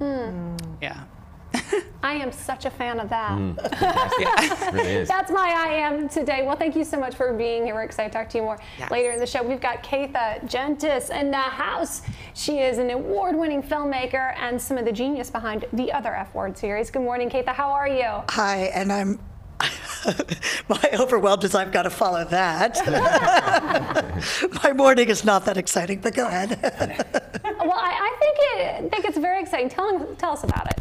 Yeah. I am such a fan of that. Yeah. It really is. That's my I am today. Well, thank you so much for being here. We're excited to talk to you more later in the show. We've got Keitha Gentis in the house. She is an award-winning filmmaker and some of the genius behind the other F Word series. Good morning, Keitha. How are you? Hi, and I'm my overwhelmed is I've got to follow that. My morning is not that exciting, but go ahead. Well, I think it's very exciting. Tell us about it.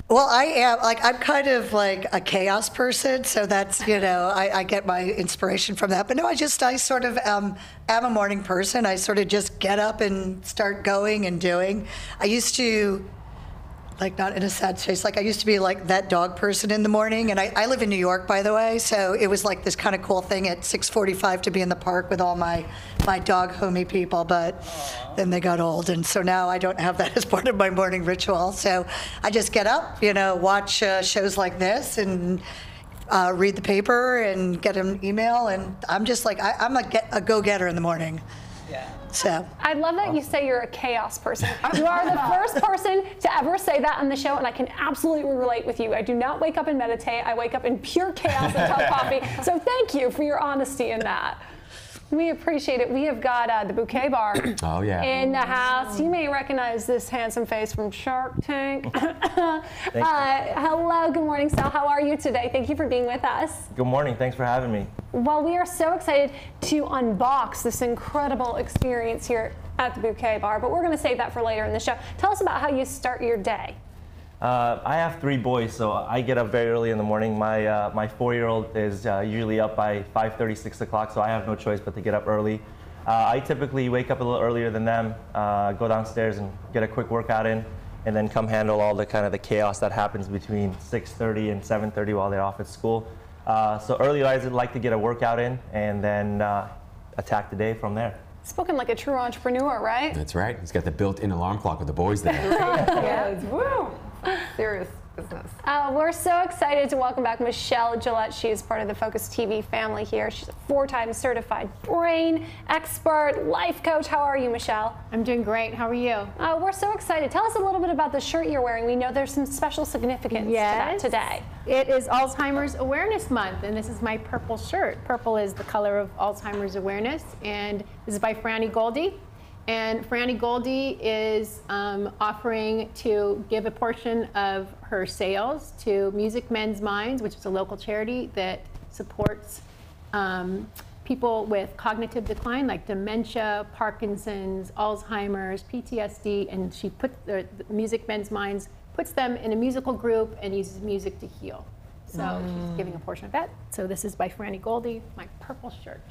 Well, I'm kind of like a chaos person, so that's, I get my inspiration from that. But no, I sort of am a morning person. I sort of just get up and start going and doing. I used to, not in a sad face, I used to be like that dog person in the morning. And I live in New York, by the way, so it was like this kind of cool thing at 6:45 to be in the park with all my dog homie people, but then they got old, and so now I don't have that as part of my morning ritual. So I just get up, watch shows like this and read the paper and get an email, and I'm just I'm a go-getter in the morning. Yeah. So I love that you say you're a chaos person. You are the first person to ever say that on the show, and I can absolutely relate with you. I do not wake up and meditate. I wake up in pure chaos until coffee. So thank you for your honesty in that. We appreciate it. We have got the Bouquet Bar in the house. You may recognize this handsome face from Shark Tank. Hello, good morning, Sal. How are you today? Thank you for being with us. Good morning. Thanks for having me. Well, we are so excited to unbox this incredible experience here at the Bouquet Bar, but we're going to save that for later in the show. Tell us about how you start your day. I have 3 boys, so I get up very early in the morning. My 4-year-old is usually up by 5:30, 6 o'clock, so I have no choice but to get up early. I typically wake up a little earlier than them, go downstairs and get a quick workout in, and then come handle all the the chaos that happens between 6:30 and 7:30 while they're off at school. So early I like to get a workout in and then attack the day from there. Spoken like a true entrepreneur, right? That's right. He's got the built-in alarm clock with the boys there. Yes, woo! Serious business. We're so excited to welcome back Michelle Gillette. She is part of the Focus TV family here. She's a 4-time certified brain expert, life coach. How are you, Michelle? I'm doing great. How are you? We're so excited. Tell us a little bit about the shirt you're wearing. We know there's some special significance to that today. It is Alzheimer's Awareness Month, and this is my purple shirt. Purple is the color of Alzheimer's awareness, and this is by Franny Goldie. And Franny Goldie is offering to give a portion of her sales to Music Men's Minds, which is a local charity that supports people with cognitive decline like dementia, Parkinson's, Alzheimer's, PTSD, and she put the Music Men's Minds, puts them in a musical group and uses music to heal. So she's giving a portion of that. So this is by Franny Goldie, my purple shirt.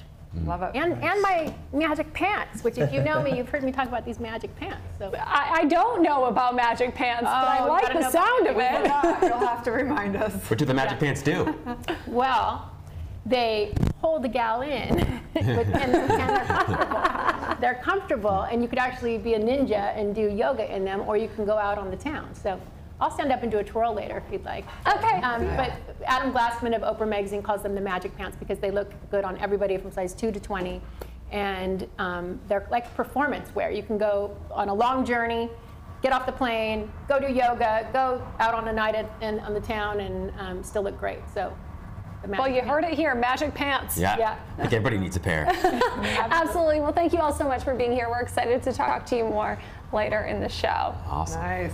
Love it. And my magic pants, which if you know me, you've heard me talk about these magic pants. So I don't know about magic pants, but I like the sound of it. You'll have to remind us. What do the magic pants do? Well, they hold the gal in, and they're comfortable. They're comfortable, and you could actually be a ninja and do yoga in them, or you can go out on the town. So I'll stand up and do a twirl later if you'd like. Okay. But Adam Glassman of Oprah Magazine calls them the magic pants because they look good on everybody from size 2 to 20. And they're like performance wear. You can go on a long journey, get off the plane, go do yoga, go out on a night on the town and still look great. So. Well, you heard it here, magic pants. Yeah. Like everybody needs a pair. Absolutely. Well, thank you all so much for being here. We're excited to talk to you more later in the show. Awesome. Nice.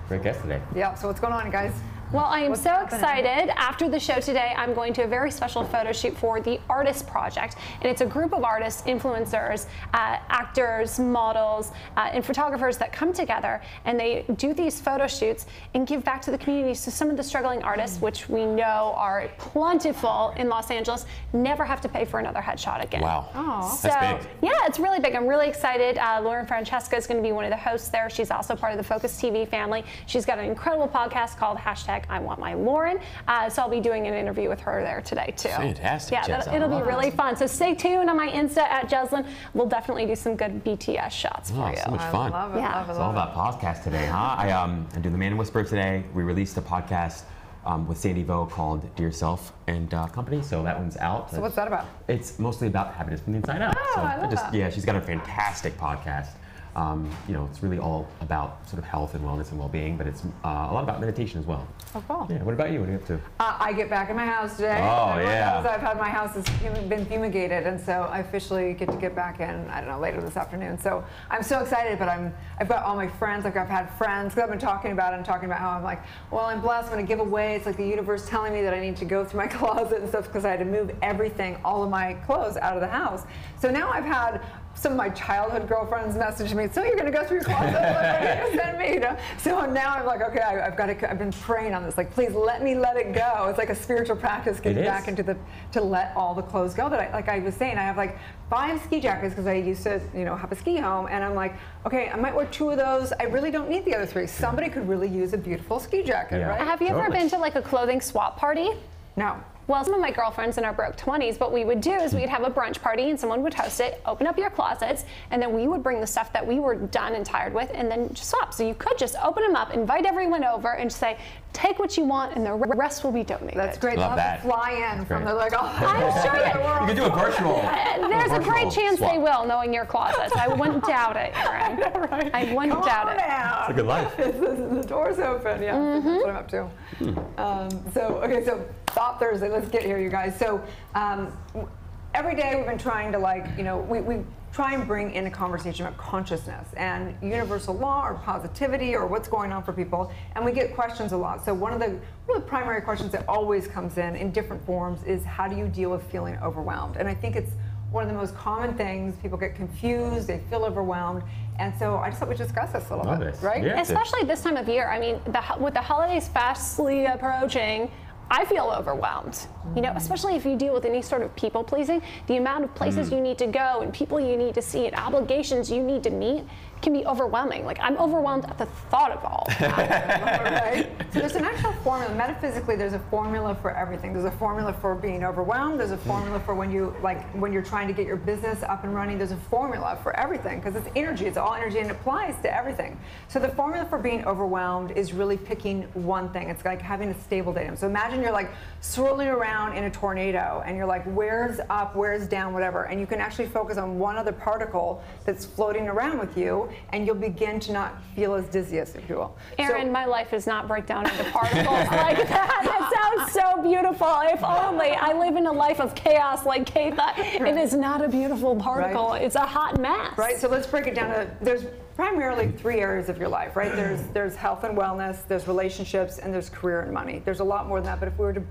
Great guest today. Yeah, so what's going on, guys? Well, I am What's so happening? excited. After the show today, I'm going to a very special photo shoot for the Artist Project. And it's a group of artists, influencers, actors, models, and photographers that come together and they do these photo shoots and give back to the community. So some of the struggling artists, which we know are plentiful in Los Angeles, never have to pay for another headshot again. Wow. Oh. So, That's big. yeah, it's really big. I'm really excited. Lauren Francesca is going to be one of the hosts there. She's also part of the Focus TV family. She's got an incredible podcast called #IWantMyLauren. So I'll be doing an interview with her there today too. Fantastic. Yeah, Jess, it'll be I love really it. fun. So stay tuned on my Insta at Jeslyn. We'll definitely do some good BTS shots for you. So much fun. I love it, Yeah. love it, It's all love about podcast today, huh? I do the Man Whisperer today. We released a podcast with Sandy Vo called Dear Self and Company, so that one's out. it. So what's that about? It's mostly about happiness from the inside out. Oh, I love that. Yeah, she's got a fantastic podcast. You know, it's really all about sort of health and wellness and well-being, but it's a lot about meditation as well. Oh, cool. Yeah. What about you? What are you up to? I get back in my house today. Oh, Everyone yeah. knows I've had my house has been fumigated, and so I officially get back in, I don't know, later this afternoon. So I'm so excited, but I've got all my friends, like I've had friends, because I've been talking about how I'm like, well, I'm blessed, I'm going to give away. It's like the universe telling me that I need to go through my closet and stuff, because I had to move everything, all of my clothes out of the house. So now I've had some of my childhood girlfriends message me, so you're going to go through your closet? Like, what are you going to send me? You know? So now I'm like, okay, I've been praying on this, like, please let it go. It's like a spiritual practice, getting back into to let all the clothes go. That like I was saying, I have like 5 ski jackets because I used to, you know, have a ski home, and I'm like, okay, I might wear 2 of those. I really don't need the other 3. Somebody could really use a beautiful ski jacket, right? Have you ever been to like a clothing swap party? No. Well, some of my girlfriends in our broke 20s, what we would do is we'd have a brunch party and someone would host it, open up your closets, and then we would bring the stuff that we were done and tired with and then just swap. So you could just open them up, invite everyone over, and say, take what you want and the rest will be donated. That's great. Love They'll have that. to fly in from the like, I'm sure You can do a virtual. there's a great chance swap. they will, knowing your closets. I wouldn't doubt it, Erin. I wouldn't doubt it. Now. It's a good life. The door's open. Yeah, that's what I'm up to. So Thought Thursday. Let's get here, you guys. So every day we've been trying to, like, you know, we try and bring in a conversation about consciousness and universal law or positivity or what's going on for people, and we get questions a lot. So one of the really primary questions that always comes in different forms is, how do you deal with feeling overwhelmed? And I think it's one of the most common things. People get confused, they feel overwhelmed, and so I just thought we'd discuss this a little bit, right? Yeah. Especially this time of year. I mean, with the holidays fastly approaching, I feel overwhelmed, you know, especially if you deal with any sort of people pleasing. The amount of places you need to go and people you need to see and obligations you need to meet can be overwhelming. Like, I'm overwhelmed at the thought of all that. Right? So there's an actual formula. Metaphysically, there's a formula for everything. There's a formula for being overwhelmed. There's a formula for when you're trying to get your business up and running. There's a formula for everything, because it's energy. It's all energy and it applies to everything. So the formula for being overwhelmed is really picking one thing. It's like having a stable datum. So imagine you're like swirling around in a tornado and you're like, where's up, where's down, whatever. And you can actually focus on one other particle that's floating around with you, and you'll begin to not feel as dizzy, as if you will. Erin, my life does not break down into particles like that. That sounds so beautiful. If only I live in a life of chaos like Kate thought. It is not a beautiful particle. Right. It's a hot mess. Right, so let's break it down to, there's primarily 3 areas of your life, right? There's health and wellness, there's relationships, and there's career and money. There's a lot more than that, but if we were to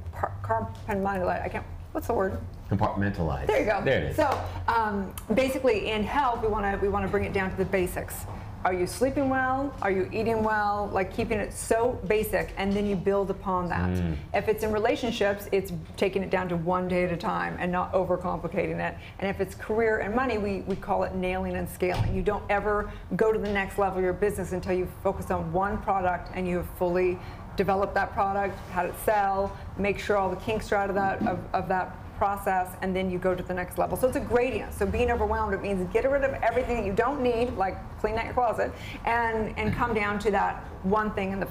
compartmentalize, what's the word? Compartmentalize. There you go. There it is. So basically, in health, we want to bring it down to the basics. Are you sleeping well? Are you eating well? Like, keeping it so basic, and then you build upon that. If it's in relationships, it's taking it down to one day at a time and not overcomplicating it. And if it's career and money, we call it nailing and scaling. You don't ever go to the next level of your business until you focus on one product and you have fully developed that product, how to sell, make sure all the kinks are out of that process, and then you go to the next level. So it's a gradient. So being overwhelmed, it means get rid of everything that you don't need, like clean out your closet, and come down to that one thing in the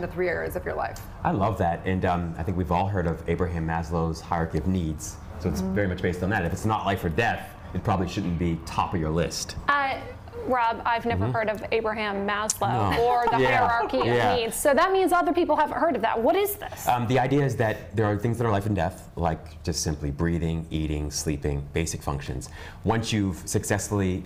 3 areas of your life. I love that, and I think we've all heard of Abraham Maslow's hierarchy of needs. So it's very much based on that. If it's not life or death, it probably shouldn't be top of your list. Rob, I've never heard of Abraham Maslow No. or the hierarchy of needs. So that means other people haven't heard of that. What is this? The idea is that there are things that are life and death, like just simply breathing, eating, sleeping, basic functions. Once you've successfully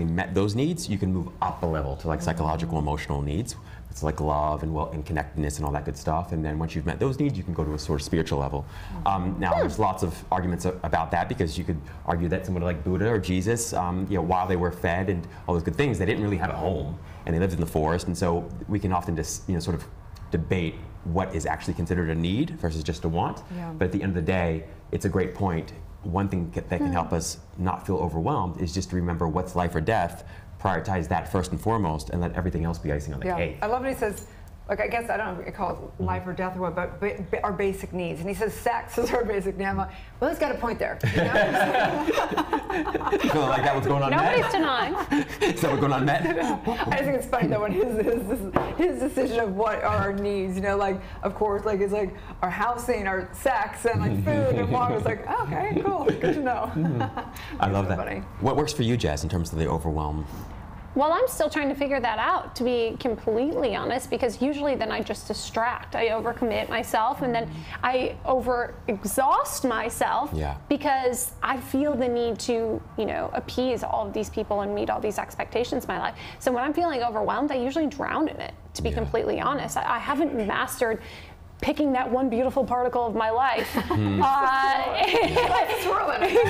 met those needs, you can move up a level to like psychological, emotional needs. It's like love and connectedness and all that good stuff. And then once you've met those needs, you can go to a sort of spiritual level. Now, there's lots of arguments about that, because you could argue that someone like Buddha or Jesus, you know, while they were fed and all those good things, they didn't really have a home, and they lived in the forest. And so we can often just, you know, sort of debate what is actually considered a need versus just a want. Yeah. But at the end of the day, it's a great point. One thing that can help us not feel overwhelmed is just to remember what's life or death, prioritize that first and foremost, and let everything else be icing on the cake. I love what he says. Like, I guess, I don't know if you call it life or death or what, but our basic needs. And he says sex is our basic need. I'm like, well, he's got a point there. You know? You feel like that was going on Nobody's Matt? denying. Is that what's going on, Matt? I just think it's funny though, when his decision of what are our needs, you know, like, of course, like, it's like our housing, our sex, and like food, and Juan was like, okay, cool, good to know. I love that. Funny. What works for you, Jazz, in terms of the overwhelm? Well, I'm still trying to figure that out, to be completely honest, because usually then I just distract. I overcommit myself, and then I overexhaust myself because I feel the need to, you know, appease all of these people and meet all these expectations in my life. So when I'm feeling overwhelmed, I usually drown in it, to be completely honest. I haven't mastered picking that one beautiful particle of my life. Swirl in it.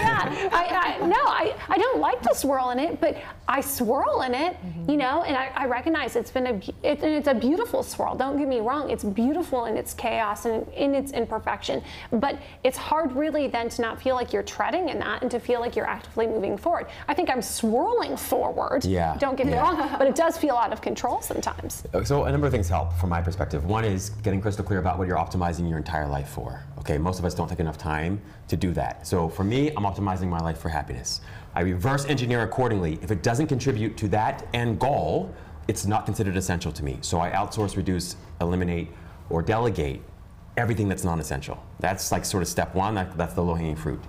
I don't like to swirl in it, but I swirl in it, you know, and I recognize it's a beautiful swirl. Don't get me wrong, it's beautiful in its chaos and in its imperfection, but it's hard really then to not feel like you're treading in that and to feel like you're actively moving forward. I think I'm swirling forward, don't get me wrong, but it does feel out of control sometimes. So a number of things help from my perspective. One is getting crystal clear about what you're optimizing your entire life for. Okay, most of us don't take enough time to do that. So for me, I'm optimizing my life for happiness. I reverse engineer accordingly. If it doesn't contribute to that end goal, it's not considered essential to me. So I outsource, reduce, eliminate, or delegate everything that's non-essential. That's like sort of step one, that's the low-hanging fruit.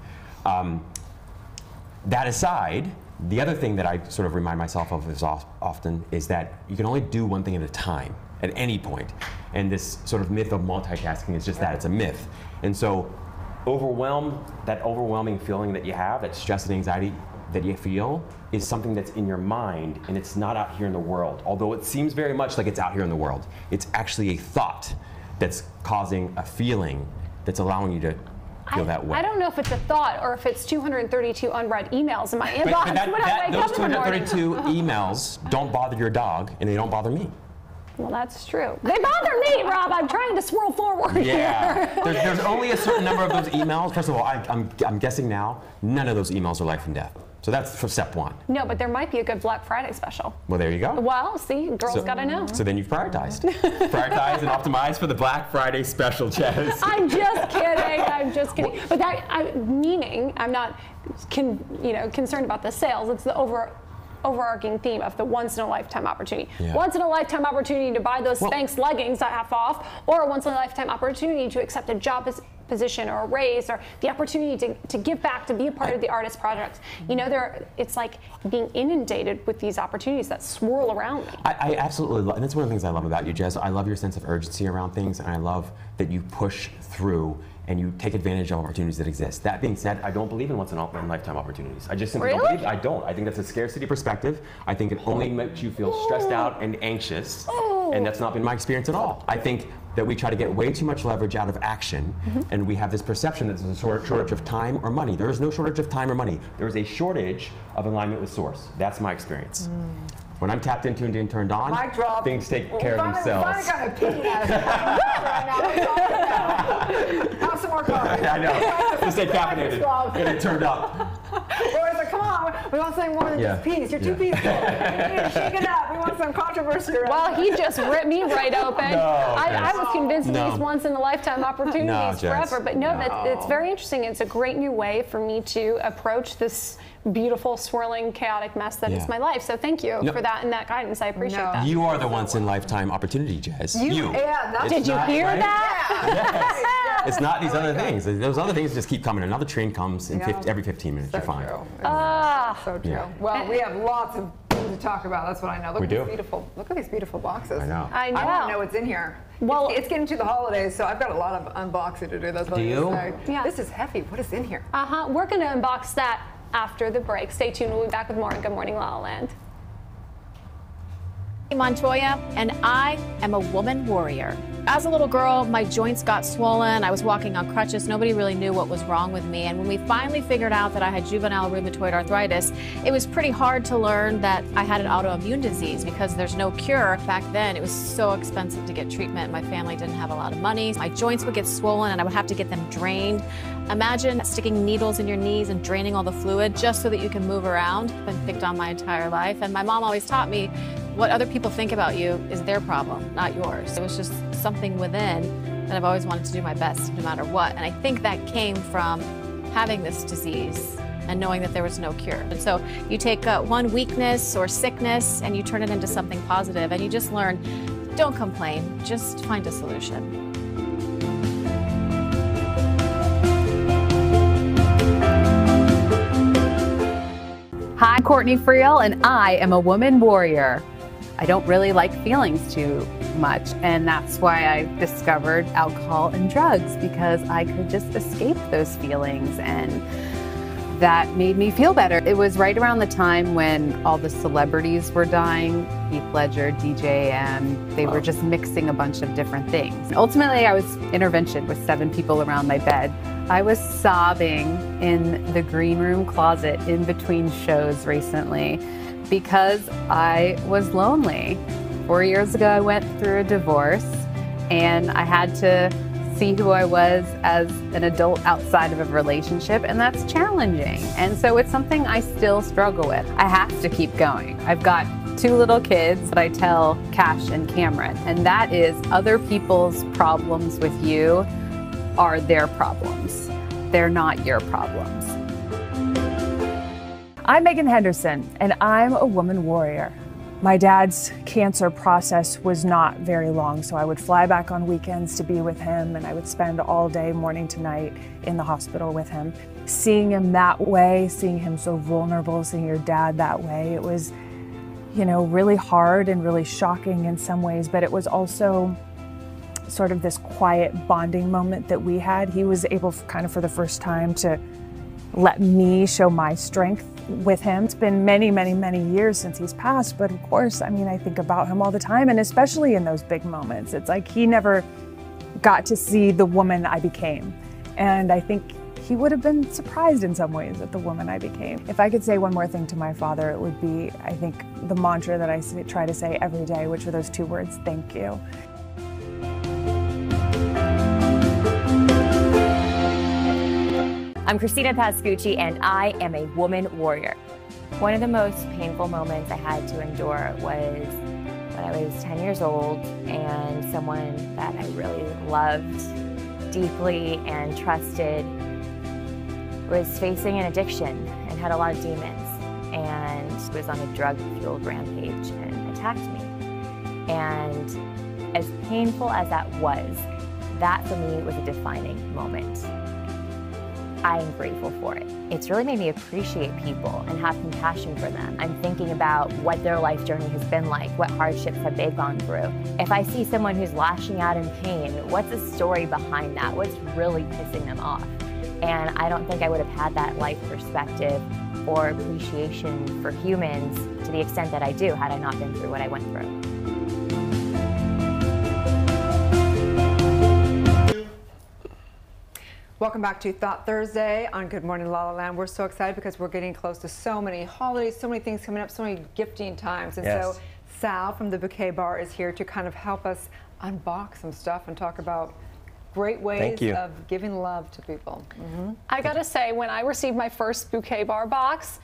That aside, the other thing that I sort of remind myself of is often is that you can only do one thing at a time at any point. And this sort of myth of multitasking is just that, it's a myth. And so that overwhelming feeling that you have, that stress and anxiety that you feel, is something that's in your mind and it's not out here in the world. Although it seems very much like it's out here in the world. It's actually a thought that's causing a feeling that's allowing you to feel that way. I don't know if it's a thought or if it's 232 unread emails in my inbox those 232 emails don't bother your dog and they don't bother me. Well, that's true. They bother me, Rob. I'm trying to swirl forward here. There's only a certain number of those emails. First of all, I'm guessing now, none of those emails are life and death. So that's for step one. No, but there might be a good Black Friday special. Well, there you go. Well, see, girls gotta know. So then you've prioritized. Prioritized and optimized for the Black Friday special, Jess. I'm just kidding. I'm just kidding. But that, meaning, I'm not concerned about the sales. It's the overarching theme of the once-in-a-lifetime opportunity. Once-in-a-lifetime opportunity to buy those Spanx leggings at half off, or a once-in-a-lifetime opportunity to accept a job position or a raise, or the opportunity to give back, to be a part of the artist project. You know, it's like being inundated with these opportunities that swirl around me. I absolutely love, and that's one of the things I love about you, Jess. I love your sense of urgency around things, and I love that you push through and you take advantage of opportunities that exist. That being said, I don't believe in once-in-a-lifetime opportunities. I just simply don't believe it. I don't. I think that's a scarcity perspective. I think it only makes you feel stressed out and anxious, and that's not been my experience at all. I think that we try to get way too much leverage out of action, and we have this perception that there's a shortage of time or money. There is no shortage of time or money. There is a shortage of alignment with source. That's my experience. When I'm tapped into and turned on, things take care of themselves. I got a pee out of right now. Have some more coffee. I know. Just stay caffeinated. Get it turned up. Or is it, come on, we want something more than just peas. You're too peaceful. You need to shake it up. We want some controversy around. Well, he just ripped me right open. I was convinced of these once-in-a-lifetime opportunities forever. But no, it's very interesting. It's a great new way for me to approach this beautiful, swirling, chaotic mess that is my life. So thank you for that and that guidance. I appreciate that. You are the once-in-lifetime opportunity, Jess. You. Yeah, did you hear that? Yes. It's not these other things. Those other things just keep coming. Another train comes in every 15 minutes. So You're fine. So true. Well, we have lots of things to talk about. That's what I know. Look at these beautiful. Look at these beautiful boxes. I know. I want to know what's in here. Well, it's getting to the holidays, so I've got a lot of unboxing to do. That's what I say. Yeah. This is heavy. What is in here? We're going to unbox that after the break. Stay tuned. We'll be back with more on Good Morning La La Land. Montoya, and I am a woman warrior. As a little girl, my joints got swollen. I was walking on crutches. Nobody really knew what was wrong with me. And when we finally figured out that I had juvenile rheumatoid arthritis, it was pretty hard to learn that I had an autoimmune disease because there's no cure. Back then, it was so expensive to get treatment. My family didn't have a lot of money. My joints would get swollen and I would have to get them drained. Imagine sticking needles in your knees and draining all the fluid just so that you can move around. I've been picked on my entire life. And my mom always taught me what other people think about you is their problem, not yours. It was just something within that I've always wanted to do my best no matter what. And I think that came from having this disease and knowing that there was no cure. And so you take one weakness or sickness and you turn it into something positive and you just learn, don't complain, just find a solution. Hi, Courtney Friel, and I am a woman warrior. I don't really like feelings too much, and that's why I discovered alcohol and drugs, because I could just escape those feelings, and that made me feel better. It was right around the time when all the celebrities were dying, Heath Ledger, DJ, they were just mixing a bunch of different things. Ultimately, I was intervention with 7 people around my bed. I was sobbing in the green room closet in between shows recently because I was lonely. 4 years ago, I went through a divorce, and I had to see who I was as an adult outside of a relationship, and that's challenging. And so it's something I still struggle with. I have to keep going. I've got 2 little kids that I tell Cash and Cameron, and that is other people's problems with you are their problems. They're not your problems. I'm Megan Henderson, and I'm a woman warrior. My dad's cancer process was not very long, so I would fly back on weekends to be with him, and I would spend all day, morning to night, in the hospital with him. Seeing him that way, seeing him so vulnerable, seeing your dad that way, it was, really hard and really shocking in some ways, but it was also sort of this quiet bonding moment that we had. He was able, kind of for the first time, to let me show my strength with him. It's been many, many, many years since he's passed, but of course, I think about him all the time, and especially in those big moments. It's like he never got to see the woman I became, and I think he would have been surprised in some ways at the woman I became. If I could say one more thing to my father, it would be, I think, the mantra that I try to say every day, which are those 2 words, thank you. I'm Christina Pascucci, and I am a woman warrior. One of the most painful moments I had to endure was when I was 10 years old, and someone that I really loved deeply and trusted was facing an addiction and had a lot of demons, and was on a drug-fueled rampage and attacked me. And as painful as that was, that for me was a defining moment. I am grateful for it. It's really made me appreciate people and have compassion for them. I'm thinking about what their life journey has been like, what hardships have they gone through. If I see someone who's lashing out in pain, what's the story behind that? What's really pissing them off? And I don't think I would have had that life perspective or appreciation for humans to the extent that I do had I not been through what I went through. Welcome back to Thought Thursday on Good Morning La La Land. We're so excited because we're getting close to so many holidays, so many things coming up, so many gifting times. And so Sal from the Bouquet Bar is here to kind of help us unbox some stuff and talk about great ways of giving love to people. I gotta say, when I received my first Bouquet Bar box,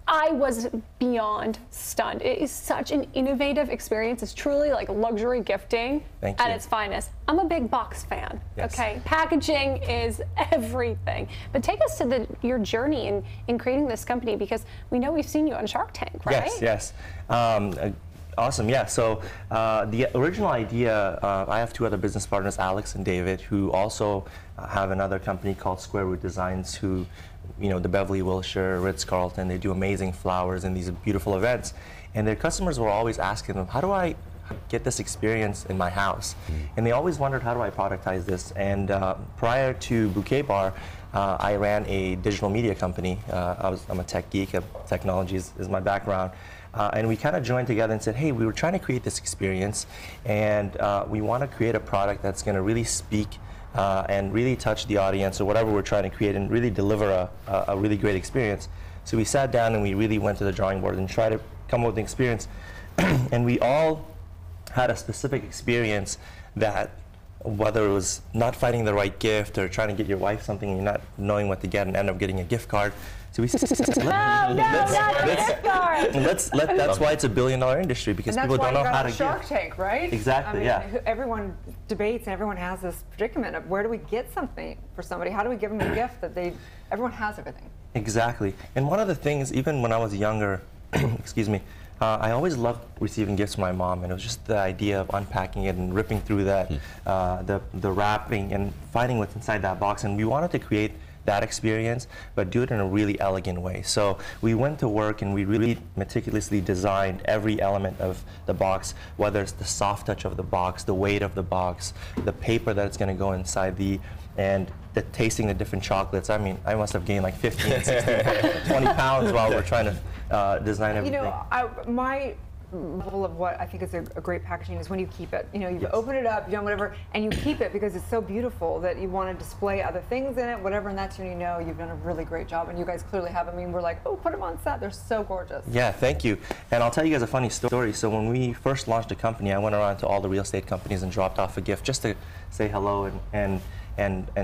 I was beyond stunned. It is such an innovative experience. It's truly like luxury gifting at its finest. I'm a big box fan, okay? Packaging is everything. But take us to your journey in creating this company, because we know we've seen you on Shark Tank, right? Yes. Awesome, yeah. So the original idea, I have 2 other business partners, Alex and David, who also have another company called Square Root Designs, who, the Beverly Wilshire, Ritz-Carlton, they do amazing flowers and these beautiful events. And their customers were always asking them, how do I get this experience in my house? And they always wondered, how do I productize this? And prior to Bouquet Bar, I ran a digital media company. I'm a tech geek, technology is my background. And we kind of joined together and said, hey, we were trying to create this experience, and we want to create a product that's going to really speak and really touch the audience or whatever we're trying to create and really deliver a really great experience. So we sat down and we really went to the drawing board and tried to come up with an experience. And we all had a specific experience that, whether it was not finding the right gift or trying to get your wife something and you're not knowing what to get and end up getting a gift card. So we said, that's why it's a billion-dollar industry, because people don't know how to give. Shark Tank, right? Exactly, Everyone debates and everyone has this predicament of where do we get something for somebody? How do we give them a gift that everyone has everything? Exactly. And one of the things, even when I was younger, excuse me, I always loved receiving gifts from my mom, and it was just the idea of unpacking it and ripping through that, the wrapping and finding what's inside that box. And we wanted to create that experience, but do it in a really elegant way. So we went to work and we really meticulously designed every element of the box, whether it's the soft touch of the box, the weight of the box, the paper that it's going to go inside, and the tasting the different chocolates. I mean, I must have gained like 15, 16, 20 pounds while we're trying to design everything. You know, my level of what I think is a great packaging is when you keep it. You know, you open it up, you done whatever, and you keep it because it's so beautiful that you want to display other things in it, whatever, and that's when you know you've done a really great job, and you guys clearly have. I mean, we're like, oh, put them on set. They're so gorgeous. Yeah, thank you. And I'll tell you guys a funny story. So when we first launched the company, I went around to all the real estate companies and dropped off a gift just to say hello and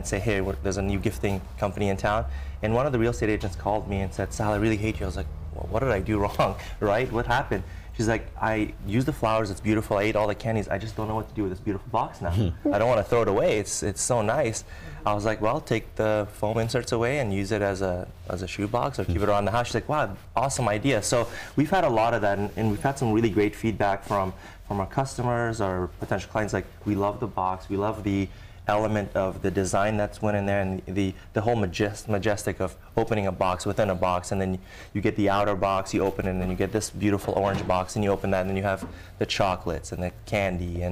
say, hey, there's a new gifting company in town. And one of the real estate agents called me and said, Sal, I really hate you. I was like, well, what did I do wrong, right? What happened? She's like, I used the flowers, it's beautiful, I ate all the candies, I just don't know what to do with this beautiful box now. I don't want to throw it away, it's so nice. I was like, well, take the foam inserts away and use it as a shoe box or keep it around the house. She's like, wow, awesome idea. So we've had a lot of that, and we've had some really great feedback from our customers, our potential clients. Like, we love the box, we love the element of the design that's went in there, and the whole majestic of opening a box within a box, and then you get the outer box, you open it, and then you get this beautiful orange box, and you open that, and then you have the chocolates and the candy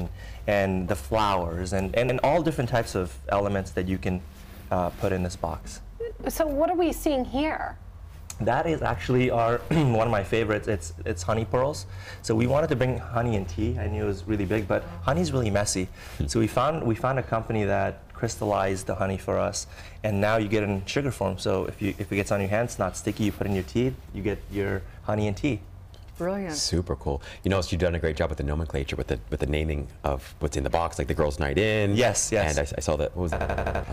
and the flowers and all different types of elements that you can put in this box. So what are we seeing here? That is actually our one of my favorites. It's honey pearls. So we wanted to bring honey and tea. I knew it was really big, but honey's really messy. So we found a company that crystallized the honey for us, and now you get it in sugar form. So if it gets on your hands, it's not sticky. You put it in your tea, you get your honey and tea. Brilliant. Super cool. You know, you've done a great job with the nomenclature, with the naming of what's in the box, like the girls' night in. Yes, yes. And I saw that. What was that?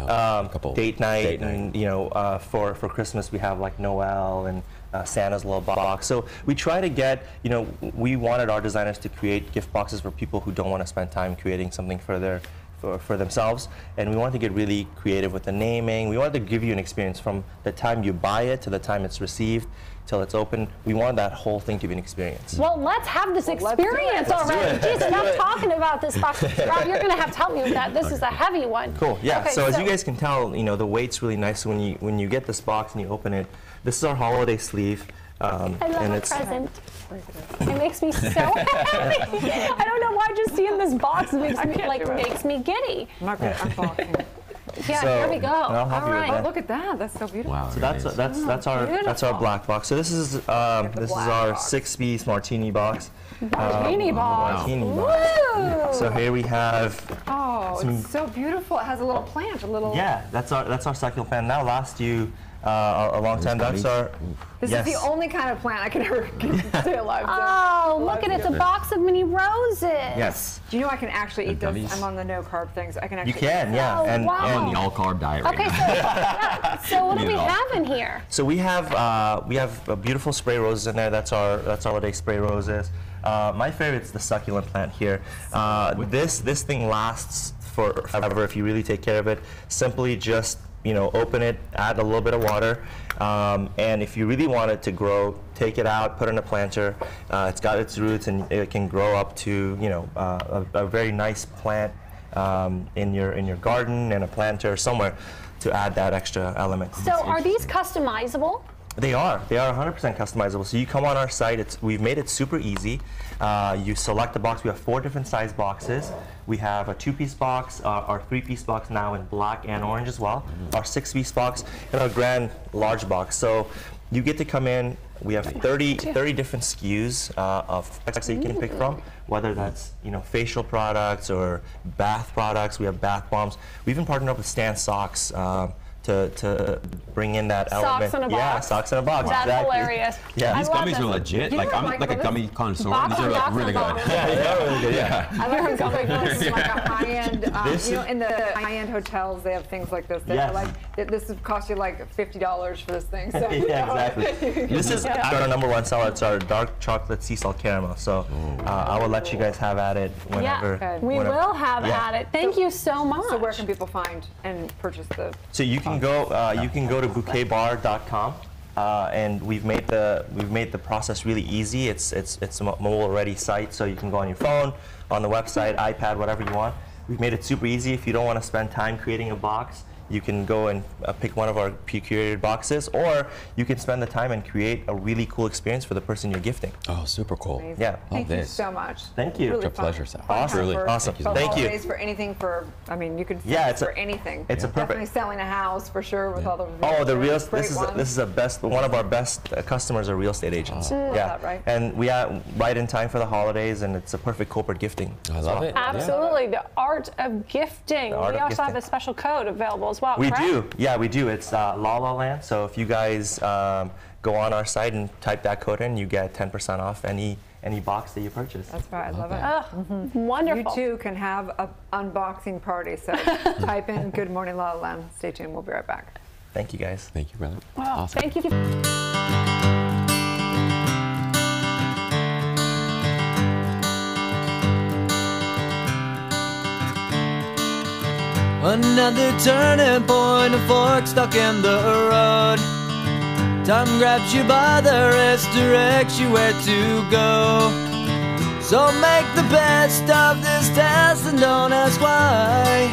Couple date night, and you know, for Christmas we have like Noel and Santa's little box. So we try to get, you know, we wanted our designers to create gift boxes for people who don't want to spend time creating something for themselves, and we wanted to get really creative with the naming. We wanted to give you an experience from the time you buy it to the time it's received till it's open. We want that whole thing to be an experience. Well, let's have this experience already. Jeez, enough talking about this box. Rob, you're going to have to help me with that. This is a heavy one. Cool. Yeah. Okay, so as you guys can tell, you know, the weight's really nice. So when you get this box and you open it, this is our holiday sleeve. I love a present. It makes me so happy. I don't know why just seeing this box makes me giddy. I'm not going to unbox it. Yeah, So, here we go. I'll help All you with right. that. Oh, look at that. That's so beautiful. Wow. So that's our black box. So this is our box. 6-piece martini box. Martini box. Martini box. Woo! So here we have. Oh, it's so beautiful. It has a little plant, a little. Yeah, that's our succulent plant. That'll last you a long time. That's our. This is the only kind of plant I can ever stay alive. Oh, look at it. It's a box of mini roses. Yes. Do you know I can actually eat gummies? this? I'm on the no carb thing, so I can actually. You can, yeah. Oh, and, wow. I'm on the all-carb diet right Okay, now. so what do Need we it all. have in here? So we have beautiful spray roses in there. That's our holiday spray roses. My favorite is the succulent plant here. This thing lasts forever if you really take care of it. Simply just, you know, open it, add a little bit of water, and if you really want it to grow, take it out, put it in a planter. It's got its roots, and it can grow up to, you know, a very nice plant in your garden, in a planter somewhere, to add that extra element. So are these customizable? They are 100% customizable. So you come on our site, we've made it super easy. You select the box. We have 4 different size boxes. We have a 2-piece box, our 3-piece box now in black and orange as well, our 6-piece box, and our grand large box. So you get to come in. We have 30 different SKUs of products that you can pick from, whether that's, you know, facial products or bath products. We have bath bombs. We even partnered up with Stan Socks to bring in that element. Socks in a box. Yeah, socks in a box. That's exactly. hilarious. Yeah. These gummies are legit. You Like, know I'm what, like a Michael, gummy connoisseur. Box These are on like box really on good. box. Yeah, really good. Yeah. I like things like this is like a high-end, This you know, is- in the high-end hotels, they have things like this. That Yes. are like, this would cost you like $50 for this thing. So, you Yeah, know. exactly. This is our number one seller. It's our dark chocolate sea salt caramel. So I will let you guys have at it whenever. Yeah, we whenever- will have Yeah. at it. Thank you so much. So where can people find and purchase the? So you can go to bouquetbar.com, and we've made the process really easy. It's a mobile ready site, so you can go on your phone, on the website, iPad, whatever you want. We've made it super easy. If you don't want to spend time creating a box, you can go and pick one of our curated boxes, or you can spend the time and create a really cool experience for the person you're gifting. Oh, super cool. Amazing. Yeah. Thank you so much. Thank you. Really It's a pleasure, Sal. Awesome. Truly. Awesome. Thank you. For anything for, I mean, you could Yeah, it's for a- anything. it's a perfect- Definitely selling a house for sure with all the Oh, the real. great This is ones. a best. One of our best customers are real estate agents. Love Yeah, that, right? and we are right in time for the holidays, and it's a perfect corporate gifting. I love it. Absolutely, the art of gifting. The art We of also have gifting. a special code available as well. We correct? do. Yeah, we do. It's LALALAND. So if you guys go on our site and type that code in, you get 10% off any box that you purchase. That's right. I love it. Oh, wonderful. You too can have an unboxing party. So type in "Good Morning La La Land." Stay tuned. We'll be right back. Thank you, guys. Thank you, brother. Well, Awesome. thank you. Another turning point, a fork stuck in the road. Time grabs you by the wrist, directs you where to go. So make the best of this test and don't ask why.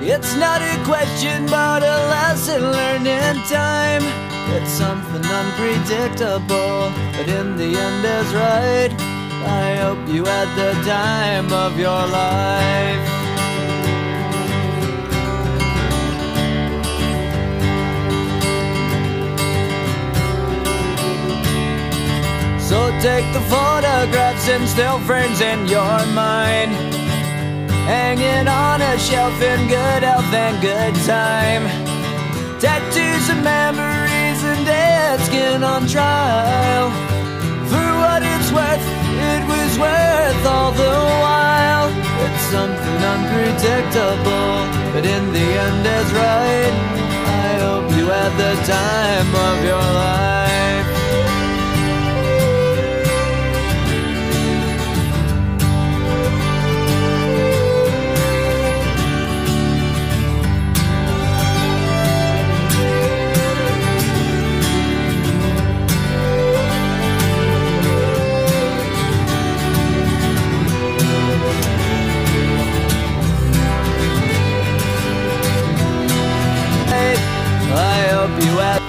It's not a question but a lesson learned in time. It's something unpredictable, but in the end is right. I hope you had the time of your life. So take the photographs and still frames in your mind, hanging on a shelf in good health and good time. Tattoos and memories and dead skin on trial. For what it's worth, it was worth all the while. It's something unpredictable, but in the end is right. I hope you had the time of your life. I hope you have.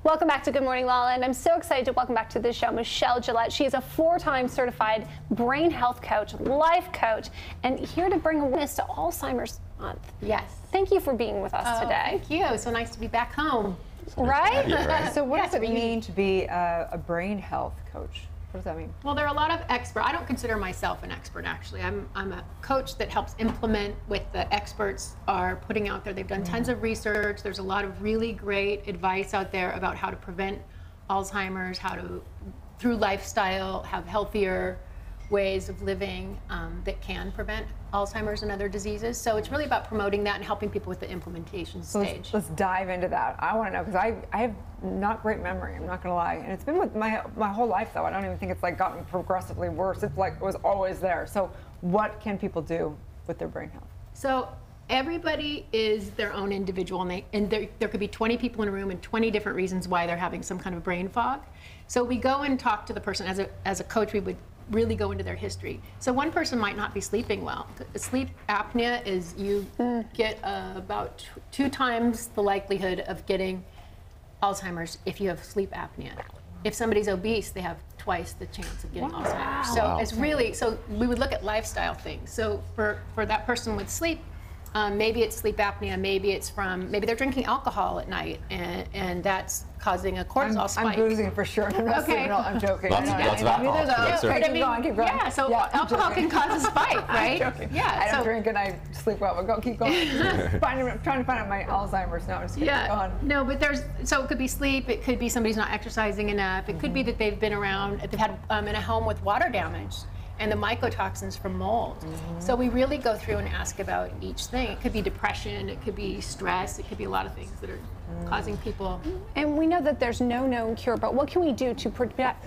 Welcome back to Good Morning La La Land. I'm so excited to welcome back to the show Michelle Gillette. She is a 4-time certified brain health coach, life coach, and here to bring awareness to Alzheimer's Month. Yes. Thank you for being with us today. Thank you. So nice to be back home. Right? So what Yes, does it we- mean to be a brain health coach? What does that mean? Well, there are a lot of experts. I don't consider myself an expert, actually. I'm a coach that helps implement what the experts are putting out there. They've done tons of research. There's a lot of really great advice out there about how to prevent Alzheimer's, how to, through lifestyle, have healthier ways of living that can prevent Alzheimer's and other diseases. So it's really about promoting that and helping people with the implementation So stage. let's dive into that. I want to know, because I have not great memory, I'm not going to lie. And it's been with my whole life, though. I don't even think it's like gotten progressively worse. It's like it was always there. So what can people do with their brain health? So everybody is their own individual, and there could be 20 people in a room and 20 different reasons why they're having some kind of brain fog. So we go and talk to the person. As a coach, we would really go into their history. So one person might not be sleeping well. Sleep apnea is you get about 2 times the likelihood of getting Alzheimer's if you have sleep apnea. If somebody's obese, they have twice the chance of getting Alzheimer's. So it's really, so we would look at lifestyle things. So for that person with sleep, maybe it's sleep apnea, maybe they're drinking alcohol at night, and that's causing a cortisol spike. I'm boozing for sure. I'm not sleeping. I'm joking. Lots of alcohol. That's right. Keep going, keep going. Yeah, so alcohol can cause a spike, right? Yeah. I don't drink and I sleep well, but go, keep going. I'm trying to find out my Alzheimer's now. I'm just kidding. Go on. No, but so it could be sleep, it could be somebody's not exercising enough, it could be that they've been around, they've had in a home with water damage and the mycotoxins from mold. So we really go through and ask about each thing. It could be depression, it could be stress, it could be a lot of things that are causing people. And we know that there's no known cure, but what can we do to prevent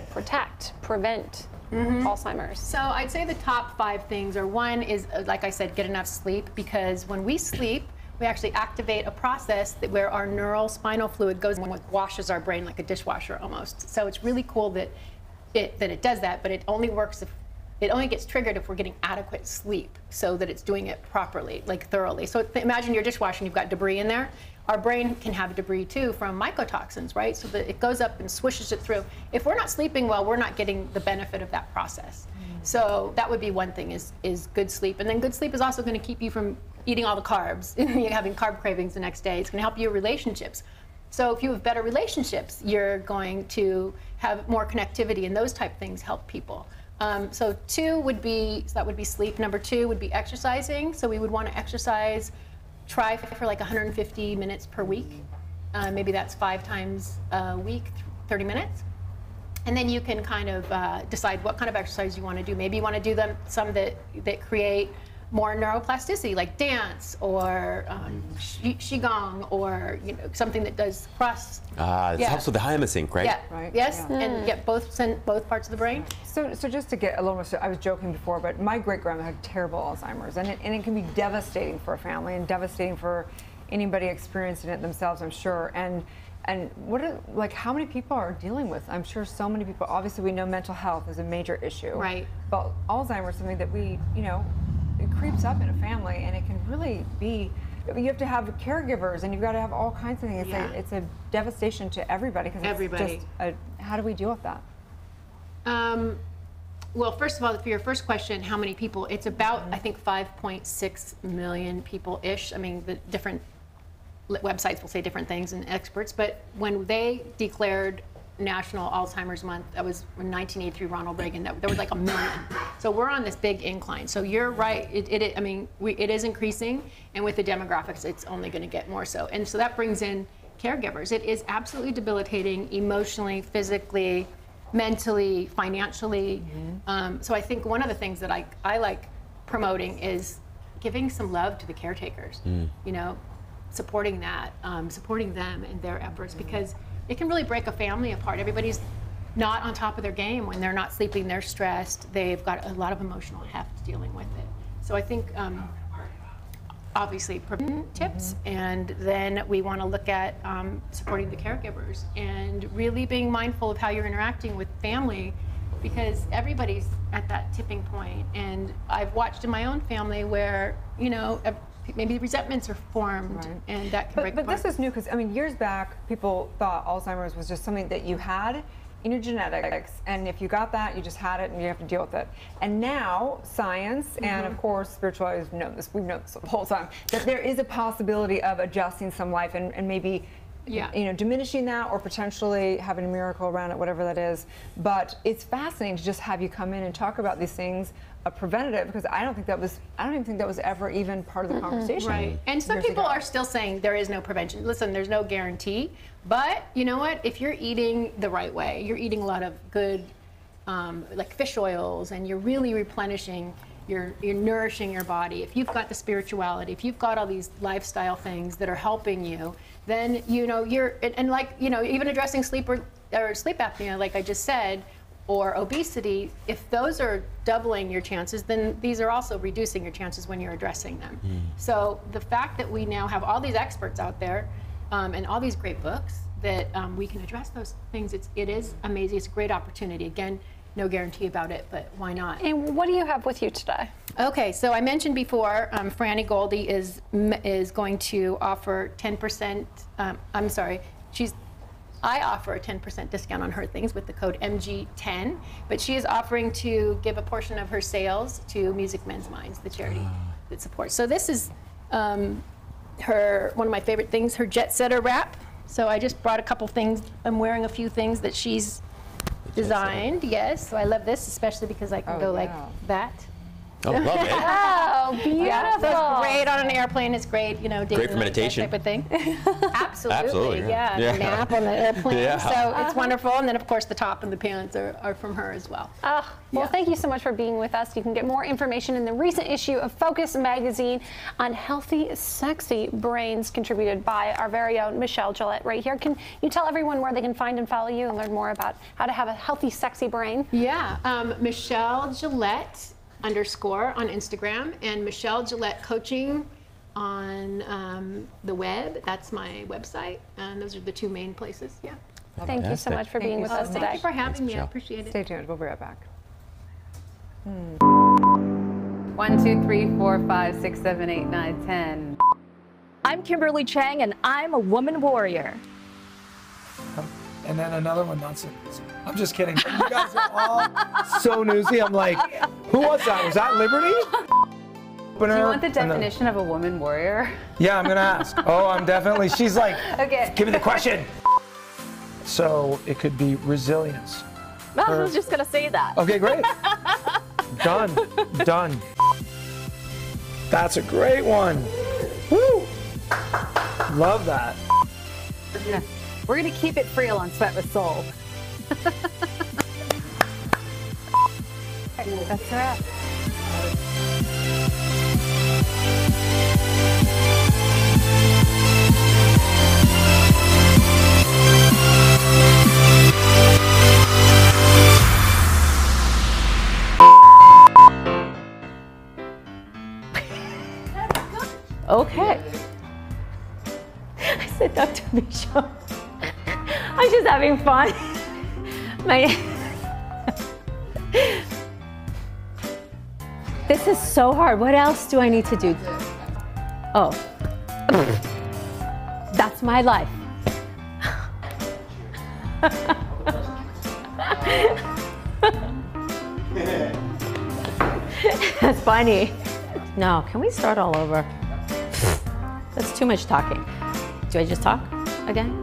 Alzheimer's? So I'd say the top 5 things are, one is, like I said, get enough sleep, because when we sleep, we actually activate a process where our neural spinal fluid goes and washes our brain like a dishwasher almost. So it's really cool that it does that, but it only works it only gets triggered if we're getting adequate sleep so that it's doing it properly, like thoroughly. So imagine your dishwasher and you've got debris in there. Our brain can have debris too from mycotoxins, right? So that it goes up and swishes it through. If we're not sleeping well, we're not getting the benefit of that process. So that would be one thing, is good sleep. And then good sleep is also going to keep you from eating all the carbs, having carb cravings the next day. It's going to help your relationships. So if you have better relationships, you're going to have more connectivity, and those type of things help people. So that would be sleep. Number 2 would be exercising. So we would want to exercise, try for like 150 minutes per week. Maybe that's 5 times a week, 30 minutes. And then you can kind of decide what kind of exercise you want to do. Maybe you want to do some that create more neuroplasticity, like dance or qigong, or something that does cross. It helps with the hymasync, right? Yeah. Right. Yes, Yeah. and get both parts of the brain. So just to get a little more, I was joking before, but my great-grandma had terrible Alzheimer's, and it can be devastating for a family and devastating for anybody experiencing it themselves, I'm sure. And how many people are dealing with? I'm sure so many people. Obviously, we know mental health is a major issue. Right. But Alzheimer's is something that it creeps up in a family, and it can really be. You have to have caregivers, and you've got to have all kinds of things. It's a devastation to everybody. Everybody. How do we deal with that? Well, first of all, for your first question, how many people? It's about, I think, 5.6 million people-ish. I mean, the different websites will say different things and experts, but when they declared National Alzheimer's Month, that was in 1983, Ronald Reagan, there was like 1 million. So we're on this big incline. So you're right, it is increasing, and with the demographics, it's only going to get more so. And so that brings in caregivers. It is absolutely debilitating emotionally, physically, mentally, financially. So I think one of the things that I like promoting is giving some love to the caretakers. Supporting supporting them in their efforts, because it can really break a family apart. Everybody's not on top of their game when they're not sleeping, they're stressed, they've got a lot of emotional heft dealing with it. So I think obviously tips, and then we want to look at supporting the caregivers and really being mindful of how you're interacting with family, because everybody's at that tipping point. And I've watched in my own family where, maybe resentments are formed, and that can break apart. But this is new, because years back, people thought Alzheimer's was just something that you had in your genetics, and if you got that, you just had it, and you have to deal with it. And now, science and of course spirituality, we've known this the whole time, that there is a possibility of adjusting some life and maybe diminishing that, or potentially having a miracle around it, whatever that is. But it's fascinating to just have you come in and talk about these things, preventative, because I don't even think that was ever even part of the conversation. Right. And some people are still saying there is no prevention. Listen, there's no guarantee, but you know what? If you're eating the right way, you're eating a lot of good, like fish oils, and you're really replenishing, you're nourishing your body. If you've got the spirituality, if you've got all these lifestyle things that are helping you, then you're even addressing sleep or sleep apnea, like I just said, or obesity. If those are doubling your chances, then these are also reducing your chances when you're addressing them. So the fact that we now have all these experts out there and all these great books that we can address those things, it is amazing. It's a great opportunity. Again, no guarantee about it, but why not? And what do you have with you today? Okay, so I mentioned before, Franny Goldie is going to offer 10%. I offer a 10% discount on her things with the code MG10, but she is offering to give a portion of her sales to Music Men's Minds, the charity that supports. So this is one of my favorite things, her Jet Setter wrap. So I just brought a couple things. I'm wearing a few things that she's designed. Yes, so I love this, especially because I can go like that. Oh, love it. Oh, beautiful. Yeah, so it's great on an airplane. It's great, great for meditation. That type of thing. Absolutely, yeah. Nap on the airplane. Yeah. So it's wonderful. And then, of course, the top and the pants are from her as well. Well, thank you so much for being with us. You can get more information in the recent issue of Focus magazine on healthy, sexy brains, contributed by our very own Michelle Gillette right here. Can you tell everyone where they can find and follow you and learn more about how to have a healthy, sexy brain? Yeah, Michelle Gillette _ on Instagram, and Michelle Gillette Coaching on the web. That's my website, and those are the two main places. Yeah. Thank you so much for being with us today. Thank you for having me. I appreciate it. Stay tuned. We'll be right back. 1, 2, 3, 4, 5, 6, 7, 8, 9, 10. I'm Kimberly Chang, and I'm a woman warrior. And then another one, not so newsy. I'm just kidding. You guys are all so newsy. I'm like, who was that? Was that Liberty? Do you want the definition of a woman warrior? Yeah, I'm gonna ask. Oh, I'm definitely, she's like, Okay. give me the question. So it could be resilience. No, I was just gonna say that. Okay, great. Done, done. That's a great one. Woo! Love that. We're gonna keep it real on Sweat with Soul. That's a wrap. Okay. I said Dr. Show. I'm just having fun. This is so hard. What else do I need to do? Oh. That's my life. That's funny. No, can we start all over? That's too much talking. Do I just talk again?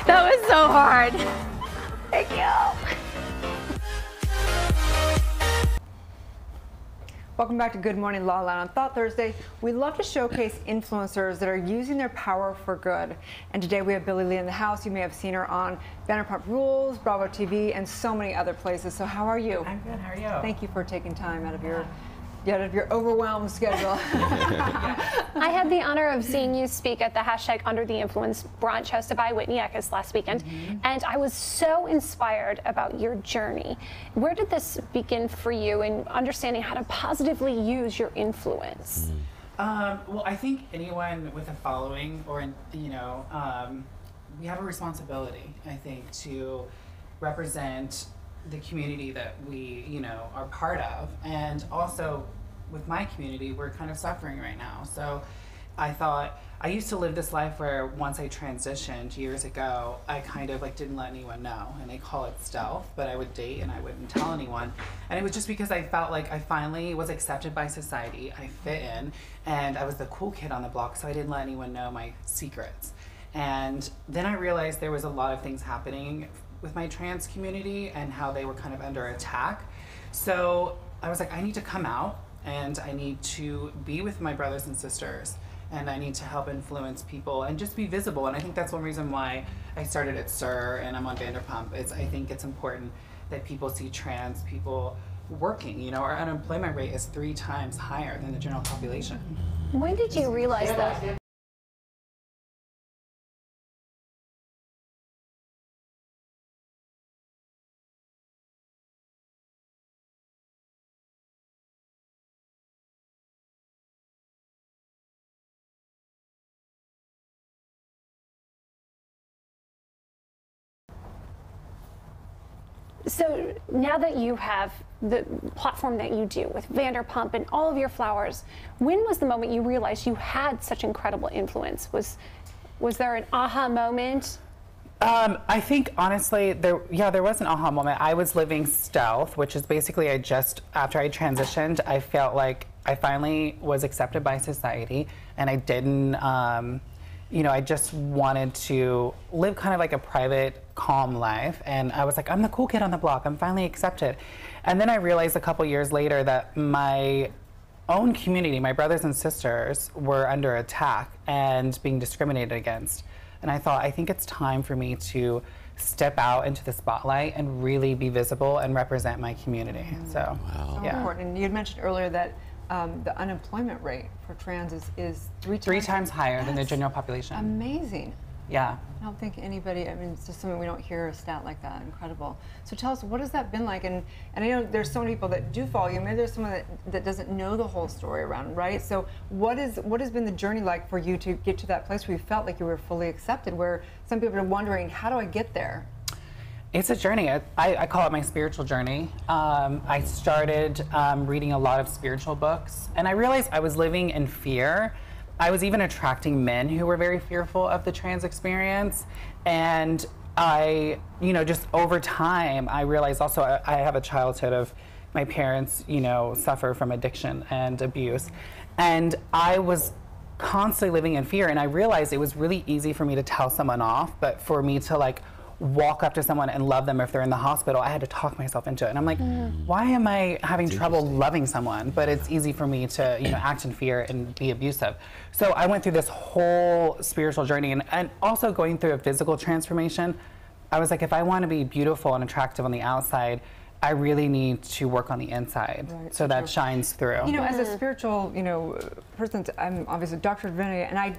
That was so hard. Thank you. Welcome back to Good Morning La La Land. On Thought Thursday, we love to showcase influencers that are using their power for good. And today we have Billy Lee in the house. You may have seen her on Vanderpump Rules, Bravo TV, and so many other places. So how are you? I'm good. How are you? Thank you for taking time out of your overwhelmed schedule. I had the honor of seeing you speak at the #UnderTheInfluence brunch hosted by Whitney Eckes last weekend, and I was so inspired about your journey. Where did this begin for you in understanding how to positively use your influence? Well, I think anyone with a following, or we have a responsibility, I think, to represent the community that we, are part of. And also with my community, we're kind of suffering right now. So I thought, I used to live this life where once I transitioned years ago, I kind of didn't let anyone know, and they call it stealth, but I would date and I wouldn't tell anyone. And it was just because I felt like I finally was accepted by society, I fit in, and I was the cool kid on the block, so I didn't let anyone know my secrets. And then I realized there was a lot of things happening with my trans community and how they were kind of under attack. So I was like, I need to come out and I need to be with my brothers and sisters, and I need to help influence people and just be visible. And I think that's one reason why I started at SIR and I'm on Vanderpump. I think it's important that people see trans people working. Our unemployment rate is 3 times higher than the general population. When did you realize that? So now that you have the platform that you do with Vanderpump and all of your flowers, when was the moment you realized you had such incredible influence? Was there an aha moment? I think honestly, there was an aha moment. I was living stealth, which is basically after I transitioned, I felt like I finally was accepted by society, and I didn't, I just wanted to live kind of like a private, calm life. And I was like, I'm the cool kid on the block. I'm finally accepted. And then I realized a couple years later that my own community, my brothers and sisters, were under attack and being discriminated against. And I thought, I think it's time for me to step out into the spotlight and really be visible and represent my community. So, so important. And you had mentioned earlier that the unemployment rate for trans is 3 times higher than the general population. Amazing. Yeah. I don't think anybody, it's just something we don't hear a stat like that. Incredible. So tell us, what has that been like? And I know there's so many people that do follow you. Maybe there's someone that doesn't know the whole story around, right? So what has been the journey like for you to get to that place where you felt like you were fully accepted, where some people are wondering, how do I get there? It's a journey. I call it my spiritual journey. I started reading a lot of spiritual books, and I realized I was living in fear. I was even attracting men who were very fearful of the trans experience. And I, just over time, I realized also I have a childhood of my parents, suffer from addiction and abuse. And I was constantly living in fear, and I realized it was really easy for me to tell someone off, but for me to like walk up to someone and love them if they're in the hospital, I had to talk myself into it. And I'm like, why am I having trouble loving someone? But it's easy for me to, act in fear and be abusive. So I went through this whole spiritual journey, and also going through a physical transformation. I was like, if I want to be beautiful and attractive on the outside, I really need to work on the inside, so that shines through. As a spiritual, person, I'm obviously a doctor of divinity, and I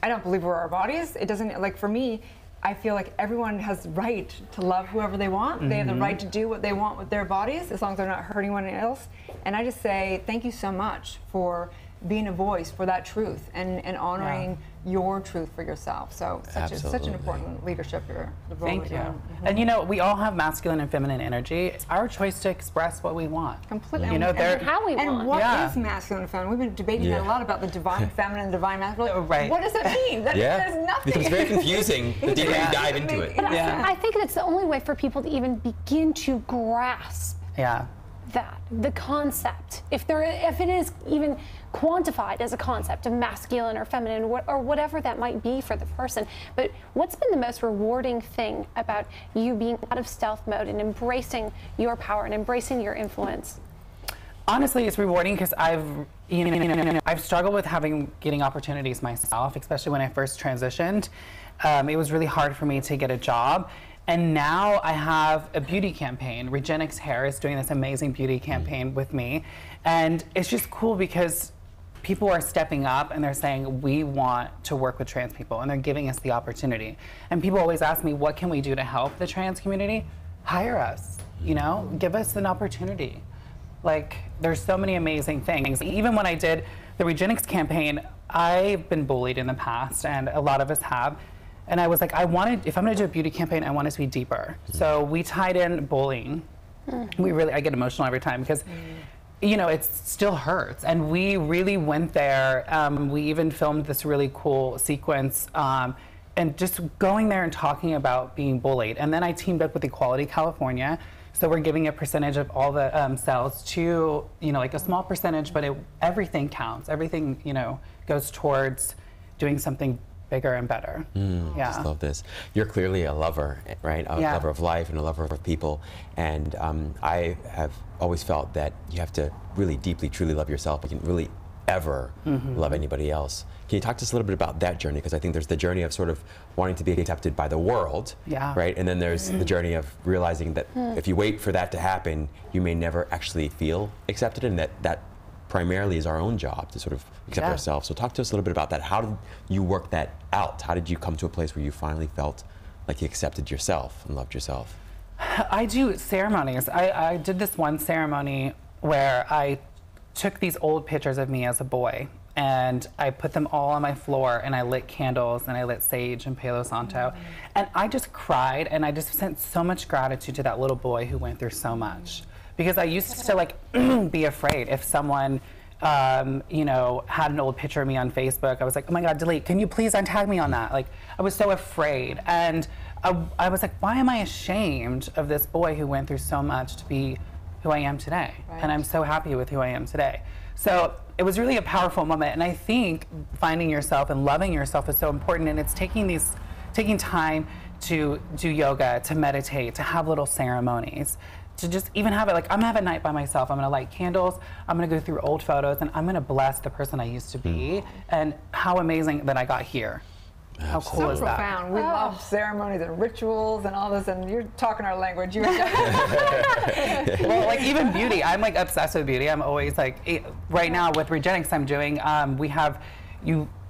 don't believe we're our bodies. It doesn't, like for me, I feel like everyone has the right to love whoever they want. They have the right to do what they want with their bodies, as long as they're not hurting anyone else. And I just say thank you so much for being a voice for that truth and honoring your truth for yourself. So such an important leadership here. Thank you. And we all have masculine and feminine energy. It's our choice to express what we want. Completely. And how we want. And what is masculine and feminine? We've been debating that a lot about the divine feminine and divine masculine. Right. What does it mean? There's nothing. It becomes very confusing the deeper you dive into it. But I think that's the only way for people to even begin to grasp that, the concept. If it is even quantified as a concept of masculine or feminine or whatever that might be for the person. But what's been the most rewarding thing about you being out of stealth mode and embracing your power and embracing your influence? Honestly, it's rewarding because I've struggled with getting opportunities myself, especially when I first transitioned. It was really hard for me to get a job. And now I have a beauty campaign. Regenix Hair is doing this amazing beauty campaign with me. And it's just cool because people are stepping up and they're saying, we want to work with trans people, and they're giving us the opportunity. And people always ask me, what can we do to help the trans community? Hire us, give us an opportunity. Like, there's so many amazing things. Even when I did the Regenix campaign, I've been bullied in the past, and a lot of us have. And I was like, if I'm gonna do a beauty campaign, I want it to be deeper. So we tied in bullying. I get emotional every time because it still hurts. And we really went there. We even filmed this really cool sequence and just going there and talking about being bullied. And then I teamed up with Equality California. So we're giving a percentage of all the sales to, like a small percentage, but everything counts. Everything, goes towards doing something bigger and better. I just love this. You're clearly a lover, right? A lover of life and a lover of people. And I have always felt that you have to really deeply, truly love yourself. You can really ever love anybody else. Can you talk to us a little bit about that journey? Because I think there's the journey of sort of wanting to be accepted by the world, right? And then there's the journey of realizing that if you wait for that to happen, you may never actually feel accepted, and that primarily is our own job to sort of accept ourselves. So talk to us a little bit about that. How did you work that out? How did you come to a place where you finally felt like you accepted yourself and loved yourself? I do ceremonies. I did this one ceremony where I took these old pictures of me as a boy and I put them all on my floor, and I lit candles and I lit sage and Palo Santo. And I just cried, and I just sent so much gratitude to that little boy who went through so much. Because I used to like be afraid if someone, had an old picture of me on Facebook. I was like, oh my God, delete. Can you please untag me on that? Like, I was so afraid. And I was like, why am I ashamed of this boy who went through so much to be who I am today? And I'm so happy with who I am today. So it was really a powerful moment. And I think finding yourself and loving yourself is so important. And it's taking time to do yoga, to meditate, to have little ceremonies, to just even have it like, I'm gonna have a night by myself. I'm gonna light candles, I'm gonna go through old photos, and I'm gonna bless the person I used to be, and how amazing that I got here. How cool is that? Profound. We love ceremonies and rituals and all this, and you're talking our language. Well, like even beauty, I'm like obsessed with beauty. I'm always like, right now with Regenix I'm doing,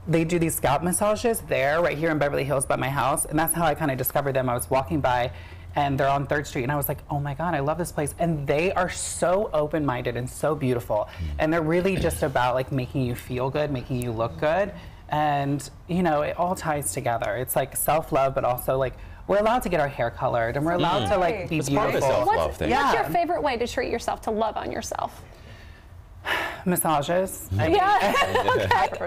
they do these scalp massages there, right here in Beverly Hills by my house, and that's how I kind of discovered them. I was walking by, and they're on 3rd Street, and I was like, oh my God, I love this place. And they are so open-minded and so beautiful. And they're really just about like making you feel good, making you look good. And it all ties together. It's like self-love, but also like we're allowed to get our hair colored, and we're allowed to like be It's beautiful. part of the self-love thing. What's your favorite way to treat yourself, to love on yourself? Massages. I mean,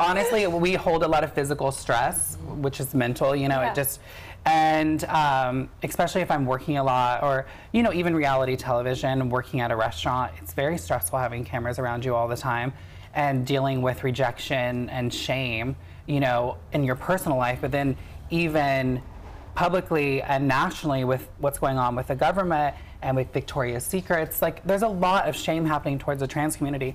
honestly, we hold a lot of physical stress, which is mental, you know, it just, and especially if I'm working a lot, or, you know, even reality television, working at a restaurant, it's very stressful having cameras around you all the time and dealing with rejection and shame, you know, in your personal life, but then even publicly and nationally with what's going on with the government and with Victoria's Secrets, like there's a lot of shame happening towards the trans community.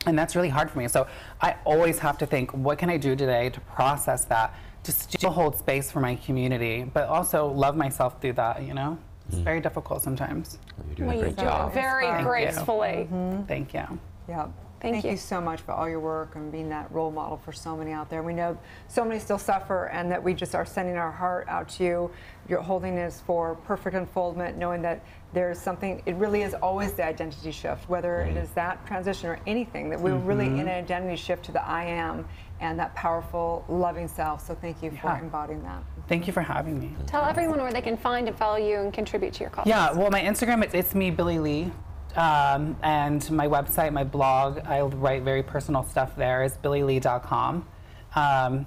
And that's really hard for me. So I always have to think, what can I do today to process that, to still hold space for my community, but also love myself through that, you know? It's very difficult sometimes. You're doing a great job. Very gracefully. Thank you. Yeah. Thank you so much for all your work and being that role model for so many out there. We know so many still suffer, and that we just are sending our heart out to you. Your holding is for perfect unfoldment, knowing that there's something, it really is always the identity shift, whether it is that transition or anything, that we're really in an identity shift to the I am and that powerful, loving self. So thank you for embodying that. Thank you for having me. Tell everyone where they can find and follow you and contribute to your cause. Yeah, well, my Instagram, it's me, Billy Lee. And my website, my blog, I write very personal stuff there, is billylee.com. And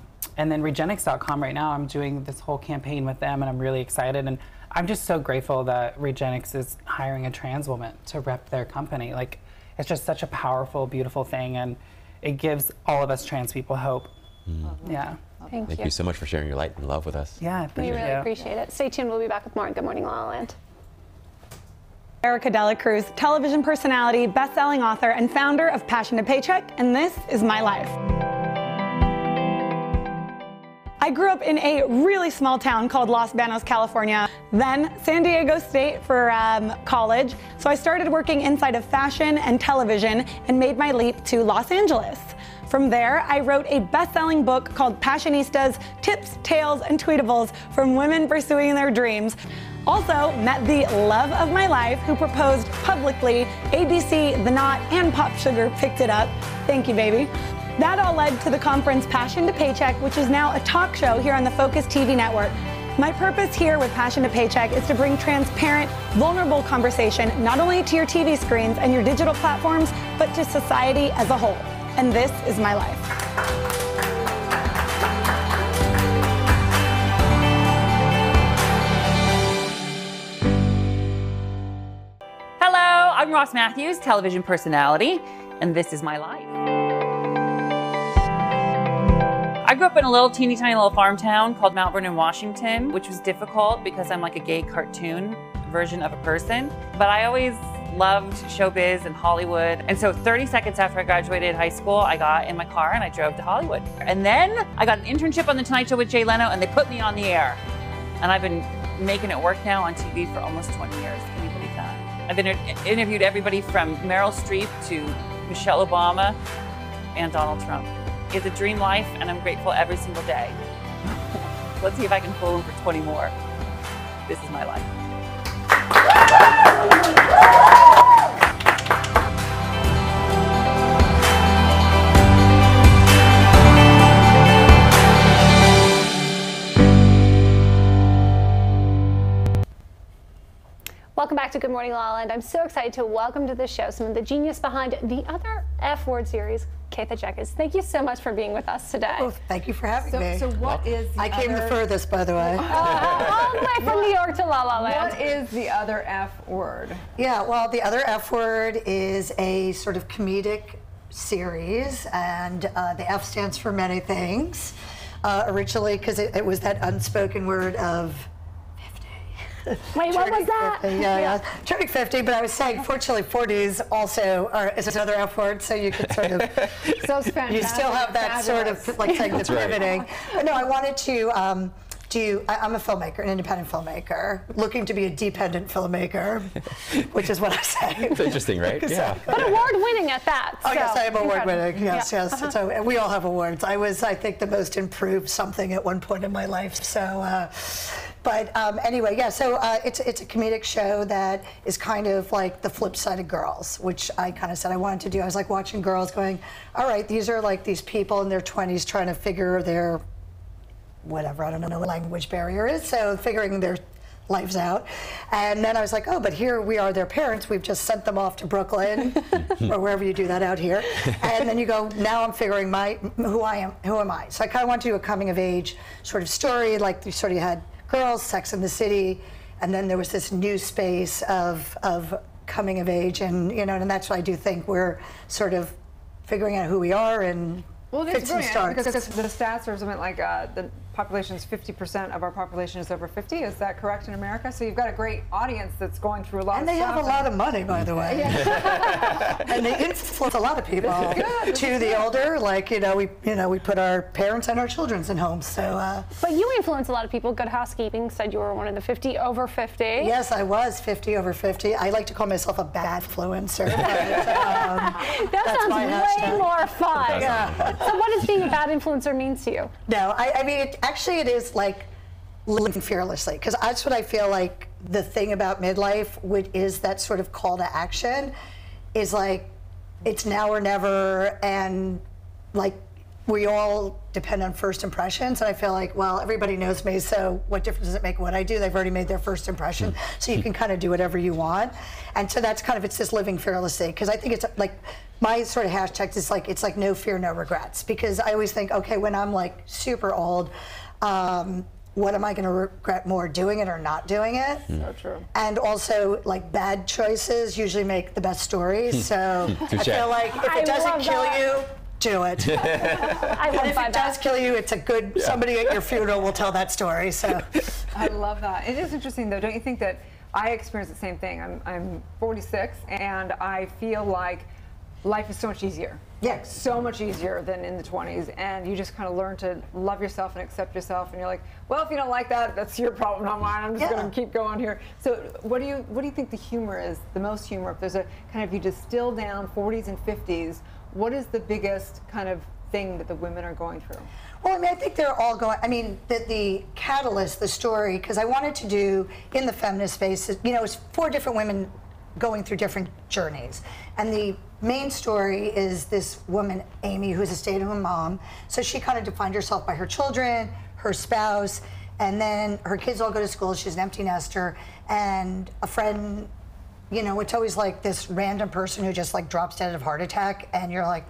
then Regenix.com right now, I'm doing this whole campaign with them, and I'm really excited. And I'm just so grateful that Regenix is hiring a trans woman to rep their company. Like, it's just such a powerful, beautiful thing, and it gives all of us trans people hope. Yeah. Thank you so much for sharing your light and love with us. Yeah, We really appreciate it. Stay tuned. We'll be back with more on Good Morning La La Land. Erica Dela Cruz, television personality, best-selling author, and founder of Passion to Paycheck, and this is my life. I grew up in a really small town called Los Banos, California, then San Diego State for college. So I started working inside of fashion and television and made my leap to Los Angeles. From there, I wrote a best-selling book called Passionistas, Tips, Tales, and Tweetables from Women Pursuing Their Dreams. Also met the love of my life, who proposed publicly. ABC, The Knot, and Pop Sugar picked it up. Thank you, baby. That all led to the conference Passion to Paycheck, which is now a talk show here on the Focus TV network. My purpose here with Passion to Paycheck is to bring transparent, vulnerable conversation not only to your TV screens and your digital platforms, but to society as a whole. And this is my life. Hello, I'm Ross Matthews, television personality, and this is my life. I grew up in a little teeny tiny little farm town called Mount Vernon, Washington, which was difficult because I'm like a gay cartoon version of a person. But I always loved showbiz and Hollywood. And so 30 seconds after I graduated high school, I got in my car and I drove to Hollywood. And then I got an internship on The Tonight Show with Jay Leno, and they put me on the air. And I've been making it work now on TV for almost 20 years. Can you believe that? I've interviewed everybody from Meryl Streep to Michelle Obama and Donald Trump. It's a dream life, and I'm grateful every single day. Let's see if I can pull them for 20 more. This is my life. Welcome back to Good Morning La La Land. I'm so excited to welcome to the show some of the genius behind the Other F Word series, Keitha Jenkins. Thank you so much for being with us today. Oh, thank you for having me. So what is the I came the furthest, by the way. All the way from New York to La La Land. What is the Other F Word? Yeah, well, the Other F Word is a sort of comedic series, and the F stands for many things. Originally, because it was that unspoken word of Wait, what was that? 50, yeah. Turning 50, but I was saying, fortunately, 40s also is another F word, so you could sort of, so fantastic. You still have that sort of, like saying the pivoting. But no, I wanted to I'm a filmmaker, an independent filmmaker, looking to be a dependent filmmaker, which is what I say. It's interesting, right? Yeah. But award-winning at that. Oh, yes, I am award-winning. Yes, yeah. yes. So we all have awards. I was, I think, the most improved something at one point in my life. So, anyway, yeah. So it's a comedic show that is kind of like the flip side of Girls, which I kind of said I wanted to do. I was like watching Girls, going, all right, these are like these people in their 20s trying to figure their whatever, I don't know what language barrier is, so figuring their lives out. And then I was like, oh, but here we are, their parents, we've just sent them off to Brooklyn or wherever you do that out here. And then you go, now I'm figuring who am I? So I kind of want to do a coming of age sort of story, like you sort of had Girls, Sex and the City, and then there was this new space of coming of age, and and that's what I do think we're sort of figuring out who we are and it's brilliant because the stats are something like the population is 50% of our population is over 50. Is that correct in America? So you've got a great audience that's going through a lot of stuff. And they have a lot of money, by the way. And they influence a lot of people. To the older, like we put our parents and our children in homes. So. But you influence a lot of people. Good Housekeeping said you were one of the 50 over 50. Yes, I was 50 over 50. I like to call myself a bad influencer. That sounds way more fun. Yeah. So what does being a bad influencer mean to you? No, I mean, it is like living fearlessly, because that's what I feel like the thing about midlife, which is that sort of call to action, is like it's now or never, and like we all depend on first impressions. And I feel like, well, everybody knows me, so what difference does it make what I do? They've already made their first impression, so you can kind of do whatever you want. And so that's kind of, it's this living fearlessly, because I think it's like, my sort of hashtag is like, it's like no fear, no regrets, because I always think, okay, when I'm like super old, what am I going to regret more, doing it or not doing it? So true. And also, like, bad choices usually make the best stories. So I feel like if it doesn't kill you, do it. And if it does kill you, it's a good, somebody at your funeral will tell that story. So I love that. It is interesting, though. Don't you think that I experience the same thing? I'm 46, and I feel like life is so much easier. Yeah. So much easier than in the 20s, and you just kind of learn to love yourself and accept yourself, and you're like, well, if you don't like that, that's your problem, not mine. I'm just going to keep going here. So what do you think the humor is, the most humor? If there's a kind of, you distill down 40s and 50s, what is the biggest kind of thing that the women are going through? Well, I mean, I think they're all going, I mean, the catalyst, the story, because I wanted to do, in the feminist space, it's 4 different women going through different journeys. And the main story is this woman, Amy, who's a stay-at-home mom. So she kind of defined herself by her children, her spouse, and then her kids all go to school. She's an empty nester. And a friend, it's always like this random person who just like drops dead of a heart attack. And you're like,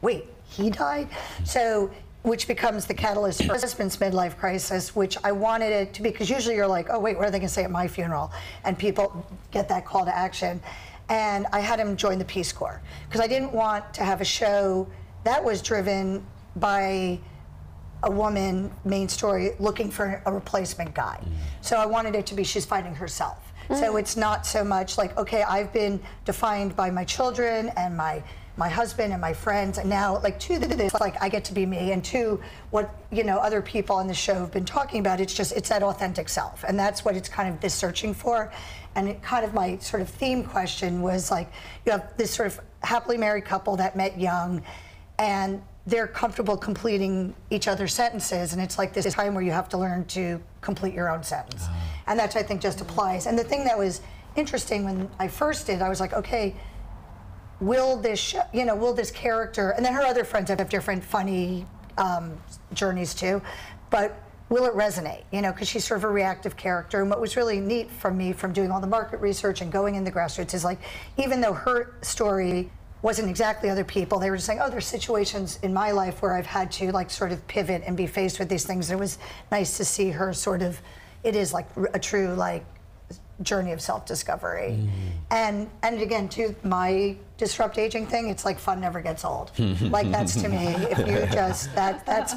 wait, he died? So, which becomes the catalyst for husband's midlife crisis, which I wanted it to be, because usually you're like, oh, wait, what are they going to say at my funeral? And people get that call to action. And I had him join the Peace Corps, because I didn't want to have a show that was driven by a woman, main story, looking for a replacement guy. So I wanted it to be she's fighting herself. So it's not so much like, okay, I've been defined by my children and my husband and my friends, and now, like, to this, like, I get to be me, and to what, other people on the show have been talking about, it's that authentic self, and that's what it's kind of this searching for. And it kind of, my sort of theme question was, like, you have this sort of happily married couple that met young, and they're comfortable completing each other's sentences, and it's like this time where you have to learn to complete your own sentence. And that, I think, just applies. And the thing that was interesting when I first did, I was like, okay, will this will this character, and then her other friends have different funny journeys too, but will it resonate? Because she's sort of a reactive character. And what was really neat from me, from doing all the market research and going in the grassroots, is like, even though her story wasn't exactly other people, they were just saying, oh, there's situations in my life where I've had to like sort of pivot and be faced with these things. And it was nice to see her sort of, it is like a true like journey of self-discovery. And again, to my disrupt aging thing, it's like fun never gets old. Like, that's, to me, if you just, that's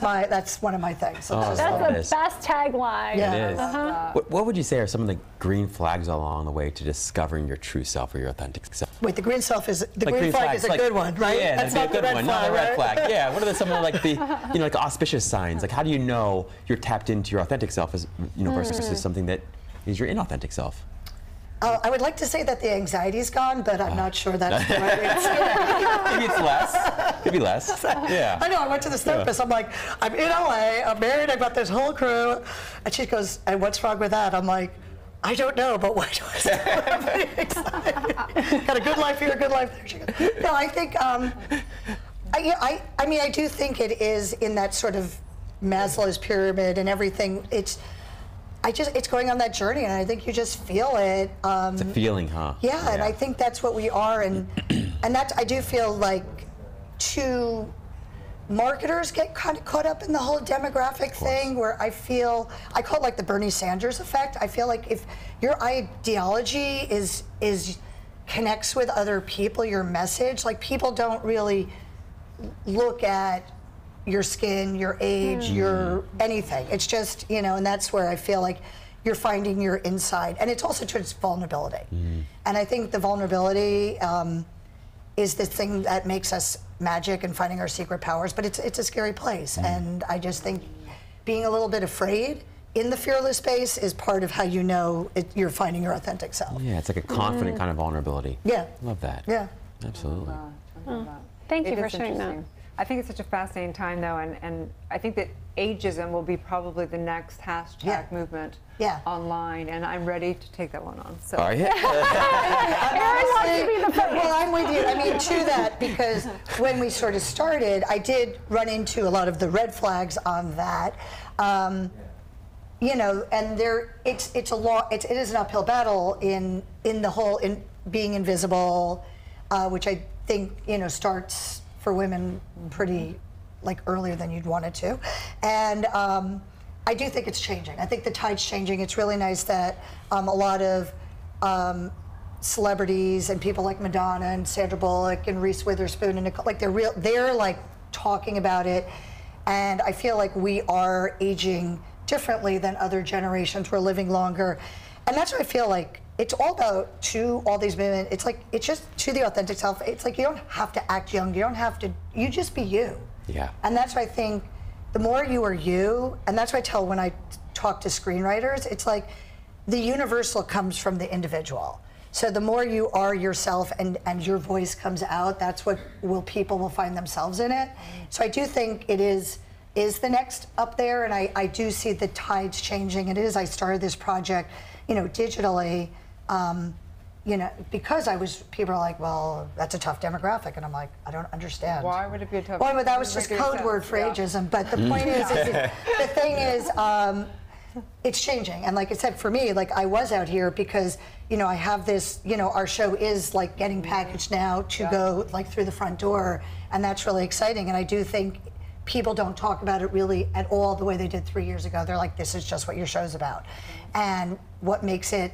one of my things. So that's the best tagline. Yeah. It is. What would you say are some of the green flags along the way to discovering your true self or your authentic self? Wait, the green self is, the like green flag is a good one, right? Yeah, that's that'd be a good one, not a red flag. Yeah, what are some of like the, like auspicious signs? Like, how do you know you're tapped into your authentic self as, versus something that is your inauthentic self? I would like to say that the anxiety's gone, but I'm not sure that's the right answer. Maybe it's less. Could be less. Yeah. I know. I went to the therapist. I'm like, I'm in LA. I'm married. I've got this whole crew. And she goes, and what's wrong with that? I'm like, I don't know, but why do I say I'm very excited? Got a good life here, a good life there. She goes, no, I think, I mean, I do think it is in that sort of Maslow's pyramid and everything. It's going on that journey, and I think you just feel it. It's a feeling, huh? Yeah, and I think that's what we are, and that I do feel like marketers get kind of caught up in the whole demographic thing, where I call it like the Bernie Sanders effect. I feel like if your ideology connects with other people, your message, like people don't really look at your skin, your age, your anything. It's just, and that's where I feel like you're finding your inside. And it's also just vulnerability. And I think the vulnerability is the thing that makes us magic and finding our secret powers, but it's a scary place. And I just think being a little bit afraid in the fearless space is part of how you're finding your authentic self. Yeah, it's like a confident kind of vulnerability. Yeah. Love that. Yeah. Absolutely. Thank you for sharing that. I think it's such a fascinating time, though, and I think that ageism will be probably the next hashtag movement online, and I'm ready to take that one on. So. Are you? Erin wants to be the first. Well, I'm with you. I mean, to that, because when we sort of started, I did run into a lot of the red flags on that. And it is an uphill battle in the whole in being invisible, which I think starts for women pretty earlier than you'd want it to, and I do think it's changing. I think the tide's changing. It's really nice that a lot of celebrities and people like Madonna and Sandra Bullock and Reese Witherspoon and Nicole, they're talking about it, and I feel like we are aging differently than other generations. We're living longer, and that's what I feel like. It's all about, to all these women, it's just to the authentic self. It's like you don't have to act young. You don't have to, you just be you. Yeah. And that's why I think the more you are you, and that's what I tell when I talk to screenwriters, it's like the universal comes from the individual. So the more you are yourself and your voice comes out, that's what people will find themselves in it. So I do think it is the next up there, and I do see the tides changing. I started this project, digitally, because people are like, well, that's a tough demographic, and I'm like, I don't understand. Why would it be a tough? Well, but that was just code word for ageism. But the point is the thing is, it's changing. And like I said, for me, I was out here because, I have this, our show is getting packaged now to go through the front door, and that's really exciting. And I do think people don't talk about it really at all the way they did 3 years ago. They're like, this is just what your show's about. And what makes it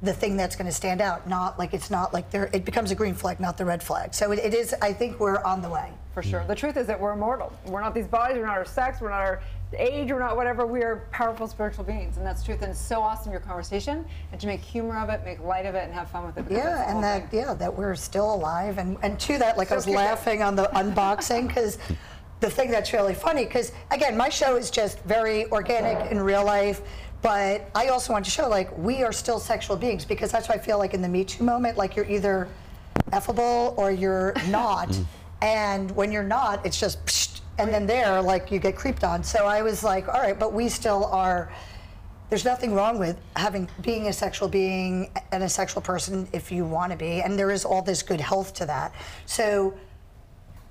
the thing that's going to stand out, it becomes a green flag, not the red flag. So it is, I think we're on the way. For sure. The truth is that we're immortal. We're not these bodies, we're not our sex, we're not our age, we're not whatever. We are powerful spiritual beings, and that's the truth. And it's so awesome, your conversation, and to make humor of it, make light of it, and have fun with it. Yeah, and that we're still alive. And to that, I was laughing on the unboxing, because the thing that's really funny, because again, my show is just very organic in real life, but I also want to show we are still sexual beings, because that's why I feel like in the Me Too moment, you're either effable or you're not. And when you're not, it's just psh, and then you get creeped on. So I was like, all right, but we still are. There's nothing wrong with being a sexual being and a sexual person if you want to be, and there is all this good health to that. So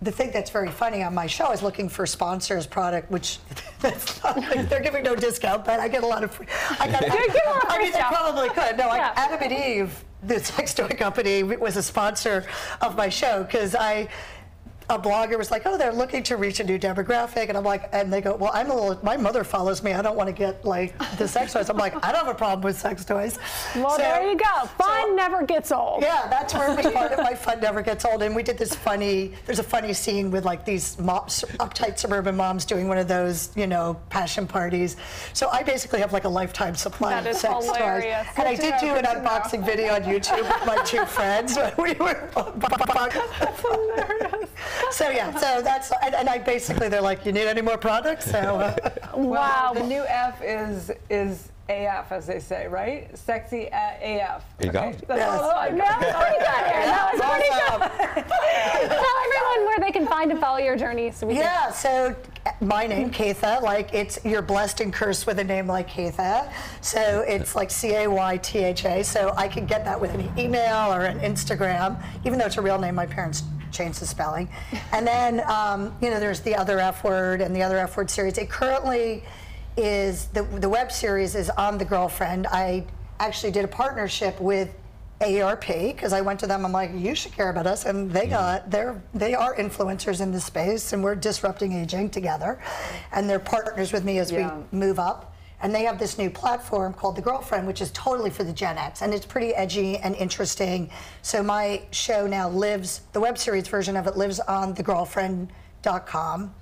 the thing that's very funny on my show is looking for sponsors product, which that's not, they're giving no discount, but I get a lot of free. They probably could. No, Adam and Eve, the sex toy company, was a sponsor of my show, because a blogger was like, oh, they're looking to reach a new demographic, and I'm like, and they go, well, my mother follows me, I don't want to get the sex toys. I'm like, I don't have a problem with sex toys. Well, there you go. Fun never gets old. Yeah, that's where part of my fun never gets old. And we did this there's a funny scene with these uptight suburban moms doing one of those, passion parties. So I basically have a lifetime supply of sex toys. And I did do an unboxing video on YouTube with my two friends. We were that's hilarious. So that's, and I basically, they're like, you need any more products? So, wow. The new F is AF, as they say, right? Sexy AF. There you go. That's all pretty good, Erin. That was pretty good. Tell everyone where they can find and follow your journey. So my name, Katha, you're blessed and cursed with a name like Katha. So it's Caytha. So I can get that with an email or an Instagram, even though it's a real name my parents change the spelling. And then, you know, there's the Other F Word and the Other F Word series. It currently is, the web series is on The Girlfriend. I actually did a partnership with AARP because I went to them, I'm like, you should care about us, and they are influencers in this space, and we're disrupting aging together, and they're partners with me as we move up. And they have this new platform called The Girlfriend, which is totally for the Gen X, and it's pretty edgy and interesting. So my show now lives, the web series version of it lives on thegirlfriend.com,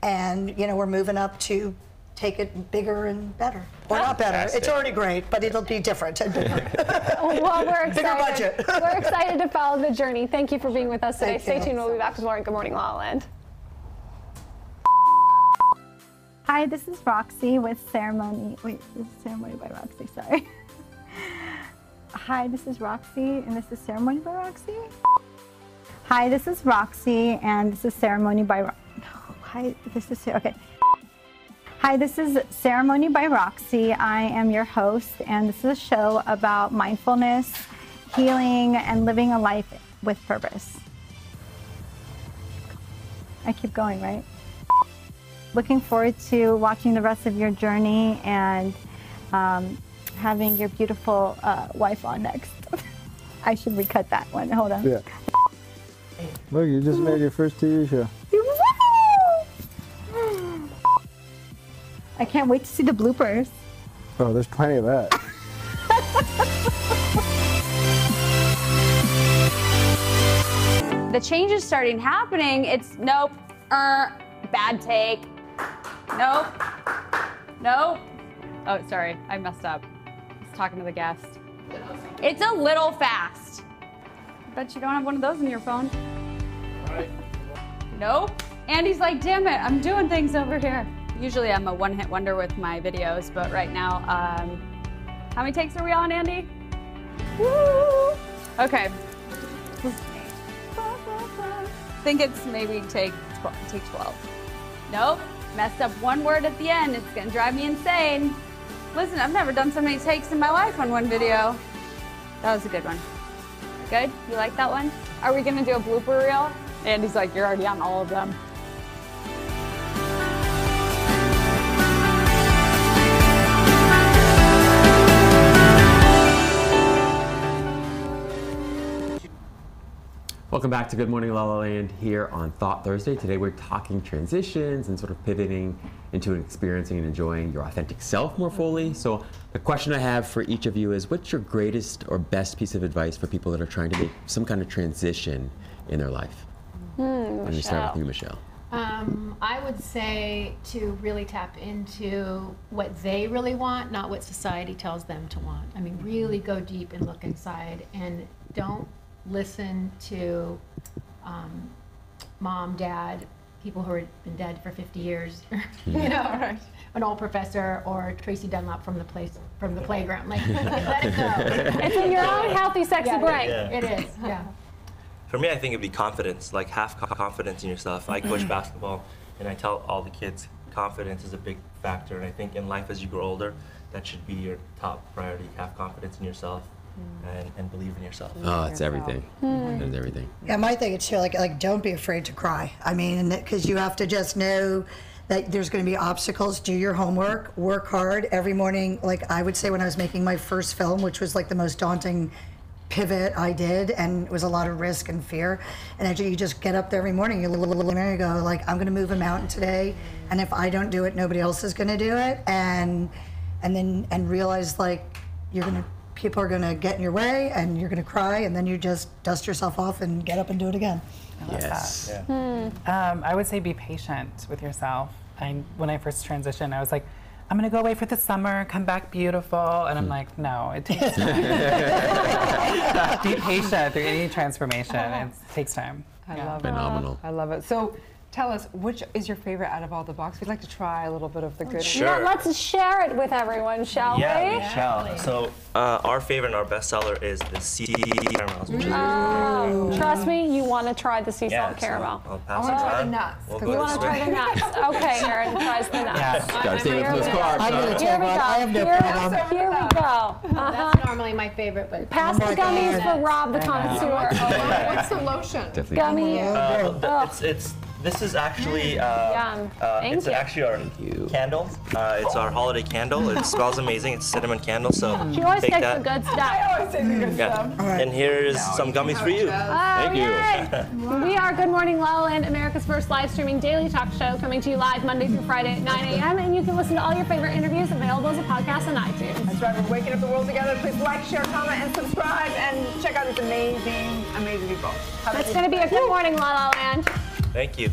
and you know, we're moving up to take it bigger and better. Or not better, it's already great, but it'll be different and bigger. Well, we're excited. Bigger budget. We're excited to follow the journey. Thank you for being with us today. Thank Stay you. tuned, we'll be back with more. Good morning, La La Land. Hi, this is Roxy with Ceremony. Wait, this is Ceremony by Roxy, sorry. Hi, this is Roxy, and this is Ceremony by Roxy. Hi, this is Roxy, and this is Ceremony by Hi, this is, okay. Hi, this is Ceremony by Roxy. I am your host, and this is a show about mindfulness, healing, and living a life with purpose. I keep going, right? Looking forward to watching the rest of your journey and having your beautiful wife on next. I should recut that one. Hold on. Yeah. Look, you just made your first TV show. I can't wait to see the bloopers. Oh, there's plenty of that. The change is starting happening. It's nope, bad take. Nope, nope. Oh, sorry, I messed up. I was talking to the guest. It's a little fast. I bet you don't have one of those in your phone. Nope. Andy's like, damn it, I'm doing things over here. Usually I'm a one-hit wonder with my videos, but right now, how many takes are we on, Andy? Woo! Okay. I think it's maybe take 12. Nope, messed up one word at the end. It's gonna drive me insane. Listen, I've never done so many takes in my life on one video. That was a good one. Good? You like that one? Are we gonna do a blooper reel? Andy's like, you're already on all of them. Welcome back to Good Morning La La Land here on Thought Thursday. Today we're talking transitions and sort of pivoting into experiencing and enjoying your authentic self more fully. So the question I have for each of you is, what's your greatest or best piece of advice for people that are trying to make some kind of transition in their life? Let me start with you, Michelle. I would say to really tap into what they really want, not what society tells them to want. I mean, really go deep and look inside, and don't listen to mom, dad, people who have been dead for 50 years, you know, an old professor or Tracy Dunlap from the playground. Like, let it go. It's in your own healthy, sexy brain. It is, yeah. For me, I think it'd be confidence, like have confidence in yourself. I coach basketball, and I tell all the kids confidence is a big factor, and I think in life as you grow older, that should be your top priority. Have confidence in yourself. And believe in yourself. Oh, it's everything. It's everything. Yeah, my thing is too, like don't be afraid to cry. I mean, because you have to just know that there's going to be obstacles. Do your homework, work hard every morning. Like I would say when I was making my first film, which was like the most daunting pivot I did, and it was a lot of risk and fear. And actually, you just get up there every morning, you go like, I'm going to move a mountain today, and if I don't do it, nobody else is going to do it, and realize like people are going to get in your way, and you're going to cry, and then you just dust yourself off and get up and do it again. I love that. I would say be patient with yourself. When I first transitioned, I was like, I'm going to go away for the summer, come back beautiful. And I'm like, no, it takes time. Be patient through any transformation. It takes time. I love it. Phenomenal. I love it. So Tell us, which is your favorite out of all the box? We'd like to try a little bit of the good. Sure. Yeah, let's share it with everyone, shall we? Yeah, we shall. So our favorite and our best seller is the sea caramels. Which is Trust me, you want to try the sea salt so caramel. I'll pass I want to it try the around. nuts. We'll You go want this to try way. the nuts? Okay, Erin tries the nuts. Yes. Gotta stay away from those carbs. I'm gonna Here take we one. go. I have no problem. Here we go. That's normally my favorite, but Pass the gummies for Rob the connoisseur. What's the lotion? Definitely. Gummy. This is actually Yum. Thank it's you. actually our candle. It's our holiday candle. It smells amazing. It's a cinnamon candle. So She always take takes that. the good stuff. I always say the good stuff. And here's some gummies for you. Thank you. We are Good Morning LaLaLand, America's first live streaming daily talk show, coming to you live Monday through Friday at 9 a.m. And you can listen to all your favorite interviews available as a podcast on iTunes. That's right, we're waking up the world together. Please like, share, comment, and subscribe, and check out these amazing, amazing people. It's going to be a Good Morning LaLaLand. Thank you.